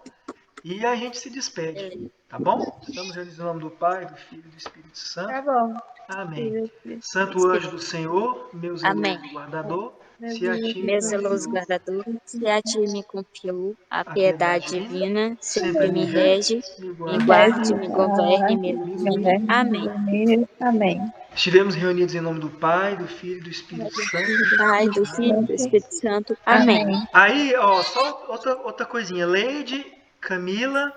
e a gente se despede, tá bom? Estamos reunidos em nome do Pai, do Filho e do Espírito Santo. Tá bom. Amém. Santo anjo do Senhor, meu Amém. zeloso guardador, se a ti Meu zeloso confiou guardador, se a ti me confiou a a piedade piedade divina, divina, sempre sempre me me rege, rege, me me guarde, guarde, me governe, me ilumine. Amém. Amém. Estivemos reunidos em nome do Pai, do Filho e do Espírito Santo. Pai, do Filho e do Espírito Santo. Amém. Aí, ó, só outra coisinha. Leide, Camila,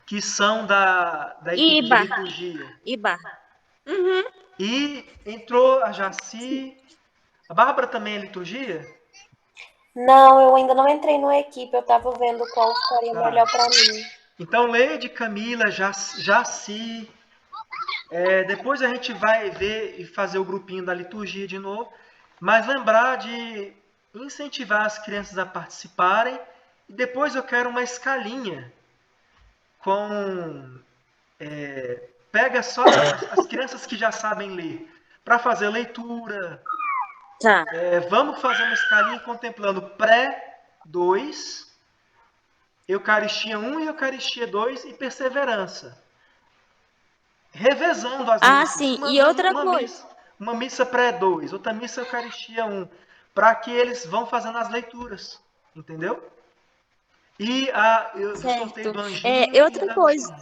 que são da equipe de Iba. liturgia. Iba. E entrou a Jaci. A Bárbara também é liturgia? Não, eu ainda não entrei numa equipe, eu tava vendo qual ficaria melhor pra mim. Então, Leide, Camila, Jaci. Depois a gente vai ver e fazer o grupinho da liturgia de novo. Mas lembrar de incentivar as crianças a participarem. E depois eu quero uma escalinha com... pega só as crianças que já sabem ler para fazer leitura. Tá. Vamos fazer uma escalinha contemplando pré-2, Eucaristia 1 e Eucaristia 2 e perseverança. Revezando as missas. Sim. E outra coisa. Uma missa pré-2, outra missa Eucaristia 1. Para que eles vão fazendo as leituras. Entendeu? E eu sorteio do anjinho. E outra coisa.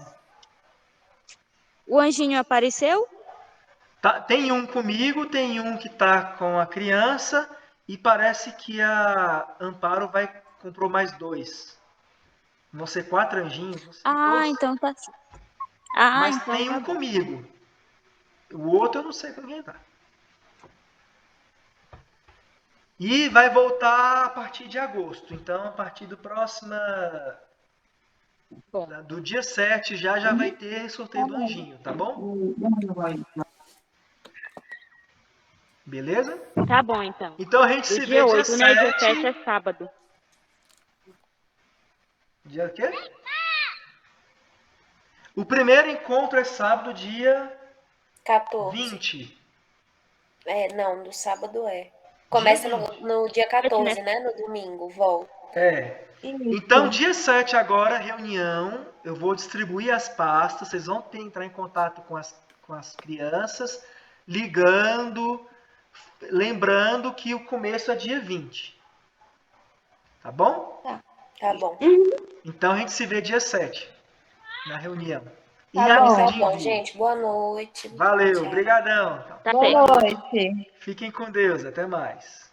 O anjinho apareceu? Tem um comigo, tem um que está com a criança e parece que a Amparo comprou mais 2. Vão ser 4 anjinhos. Então tá. Mas Então tem tá um bom. comigo. O outro eu não sei com quem tá. E vai voltar a partir de agosto. Então, a partir do do dia 7 já vai ter sorteio do anjinho, tá bom? Beleza? Tá bom, então. Então a gente se vê Dia 8, dia né? Dia 7. 7 é sábado. Dia quê? O primeiro encontro é sábado, dia 14. 20. Não, do sábado é. Começa no dia 14, né? No domingo, volta. Então, dia 7 agora, reunião. Eu vou distribuir as pastas. Vocês vão entrar em contato com as crianças, ligando, lembrando que o começo é dia 20. Tá bom? Tá bom. Então, a gente se vê dia 7, na reunião. Tá bom, gente. Boa noite. Valeu, Tchau. obrigadão. Tá Boa certo. noite. Fiquem com Deus, até mais.